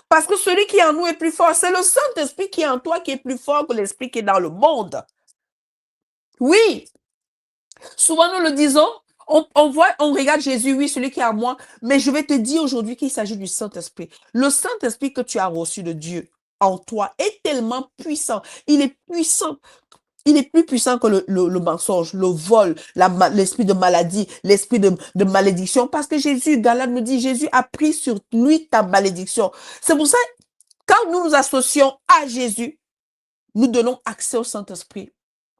Speaker 1: Parce que celui qui est en nous est plus fort. C'est le Saint-Esprit qui est en toi qui est plus fort que l'esprit qui est dans le monde. Oui, souvent nous le disons, on regarde Jésus, oui, celui qui est en moi, mais je vais te dire aujourd'hui qu'il s'agit du Saint-Esprit. Le Saint-Esprit que tu as reçu de Dieu en toi est tellement puissant. Il est puissant. Il est plus puissant que le mensonge, le vol, l'esprit de maladie, l'esprit de malédiction. Parce que Jésus, Galate nous dit, Jésus a pris sur lui ta malédiction. C'est pour ça, quand nous nous associons à Jésus, nous donnons accès au Saint-Esprit,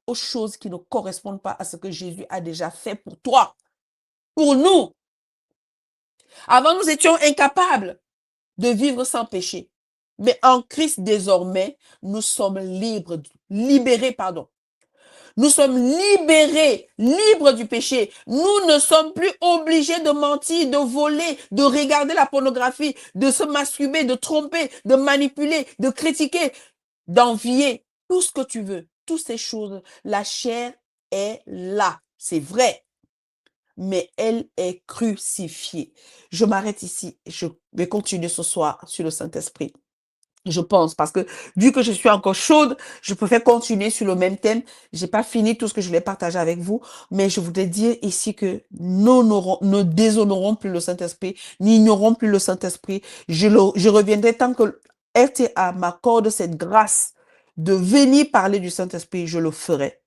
Speaker 1: aux choses qui ne correspondent pas à ce que Jésus a déjà fait pour toi, pour nous. Avant, nous étions incapables de vivre sans péché. Mais en Christ, désormais, nous sommes libérés, pardon. Nous sommes libérés, libres du péché. Nous ne sommes plus obligés de mentir, de voler, de regarder la pornographie, de se masturber, de tromper, de manipuler, de critiquer, d'envier, tout ce que tu veux. Toutes ces choses, la chair est là, c'est vrai, mais elle est crucifiée. Je m'arrête ici. Je vais continuer ce soir sur le Saint-Esprit. Je pense, parce que vu que je suis encore chaude, je préfère continuer sur le même thème. J'ai pas fini tout ce que je voulais partager avec vous, mais je voudrais dire ici que ne déshonorons plus le Saint-Esprit, n'ignorons plus le Saint-Esprit. Je reviendrai tant que RTA m'accorde cette grâce de venir parler du Saint-Esprit, je le ferai.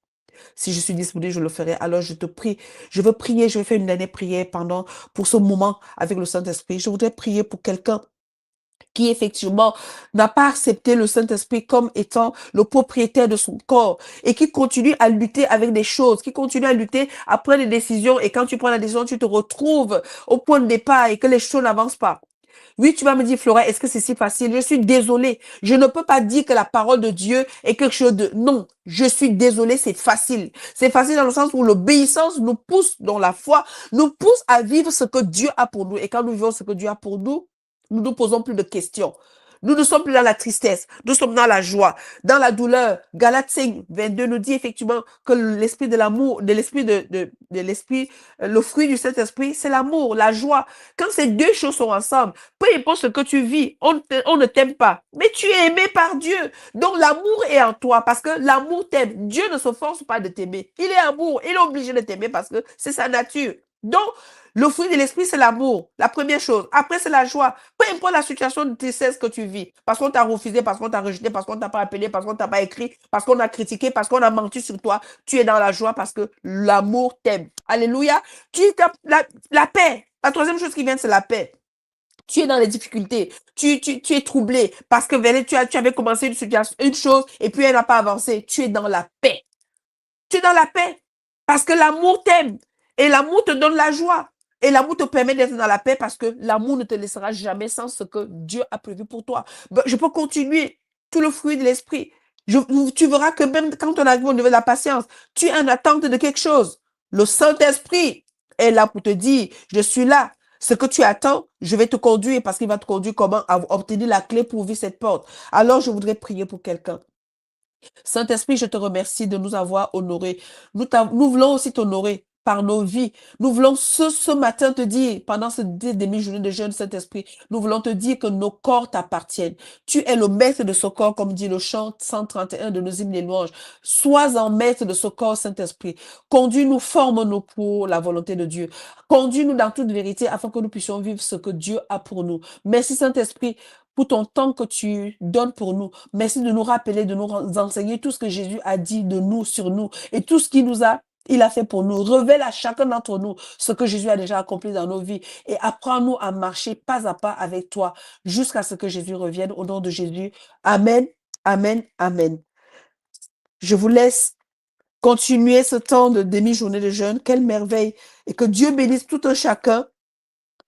Speaker 1: Si je suis disponible, je le ferai. Alors je te prie, je veux prier, je vais faire une dernière prière pour ce moment avec le Saint-Esprit. Je voudrais prier pour quelqu'un qui effectivement n'a pas accepté le Saint-Esprit comme étant le propriétaire de son corps et qui continue à lutter avec des choses, qui continue à lutter à prendre des décisions et quand tu prends la décision, tu te retrouves au point de départ et que les choses n'avancent pas. Oui, tu vas me dire, Flora, est-ce que c'est si facile? Je suis désolée. Je ne peux pas dire que la parole de Dieu est quelque chose de... Non, je suis désolée, c'est facile. C'est facile dans le sens où l'obéissance nous pousse dans la foi, nous pousse à vivre ce que Dieu a pour nous. Et quand nous vivons ce que Dieu a pour nous, nous ne posons plus de questions. Nous ne sommes plus dans la tristesse, nous sommes dans la joie, dans la douleur. Galates 5, 22 nous dit effectivement que l'esprit de l'amour, de l'esprit de l'esprit, le fruit du Saint-Esprit, c'est l'amour, la joie. Quand ces deux choses sont ensemble, peu importe ce que tu vis, on ne t'aime pas, mais tu es aimé par Dieu. Donc l'amour est en toi parce que l'amour t'aime. Dieu ne se force pas de t'aimer. Il est amour, il est obligé de t'aimer parce que c'est sa nature. Donc, le fruit de l'esprit, c'est l'amour, la première chose. Après, c'est la joie. Peu importe la situation de tristesse que tu vis, parce qu'on t'a refusé, parce qu'on t'a rejeté, parce qu'on t'a pas appelé, parce qu'on t'a pas écrit, parce qu'on a critiqué, parce qu'on a menti sur toi, tu es dans la joie parce que l'amour t'aime. Alléluia. La paix. La troisième chose qui vient, c'est la paix. Tu es dans les difficultés, tu es troublé parce que tu avais commencé une chose et puis elle n'a pas avancé. Tu es dans la paix. Tu es dans la paix parce que l'amour t'aime et l'amour te donne la joie. Et l'amour te permet d'être dans la paix parce que l'amour ne te laissera jamais sans ce que Dieu a prévu pour toi. Je peux continuer tout le fruit de l'esprit. Tu verras que même quand on arrive au niveau de la patience, tu es en attente de quelque chose. Le Saint-Esprit est là pour te dire, je suis là. Ce que tu attends, je vais te conduire parce qu'il va te conduire comment à obtenir la clé pour ouvrir cette porte. Alors, je voudrais prier pour quelqu'un. Saint-Esprit, je te remercie de nous avoir honorés. Nous voulons aussi t'honorer par nos vies. Nous voulons ce matin te dire, pendant ces demi-journées de jeûne, Saint-Esprit, nous voulons te dire que nos corps t'appartiennent. Tu es le maître de ce corps, comme dit le chant 131 de nos hymnes et louanges. Sois en maître de ce corps, Saint-Esprit. Conduis-nous, forme-nous pour la volonté de Dieu. Conduis-nous dans toute vérité afin que nous puissions vivre ce que Dieu a pour nous. Merci, Saint-Esprit, pour ton temps que tu donnes pour nous. Merci de nous rappeler, de nous enseigner tout ce que Jésus a dit de nous, sur nous, et tout ce il a fait pour nous. Révèle à chacun d'entre nous ce que Jésus a déjà accompli dans nos vies et apprends-nous à marcher pas à pas avec toi jusqu'à ce que Jésus revienne. Au nom de Jésus. Amen, amen, amen. Je vous laisse continuer ce temps de demi-journée de jeûne. Quelle merveille. Et que Dieu bénisse tout un chacun.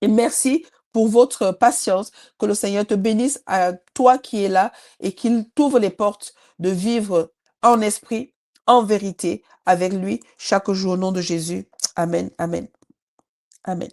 Speaker 1: Et merci pour votre patience. Que le Seigneur te bénisse à toi qui es là et qu'il t'ouvre les portes de vivre en esprit, en vérité avec lui chaque jour au nom de Jésus. Amen, amen, amen.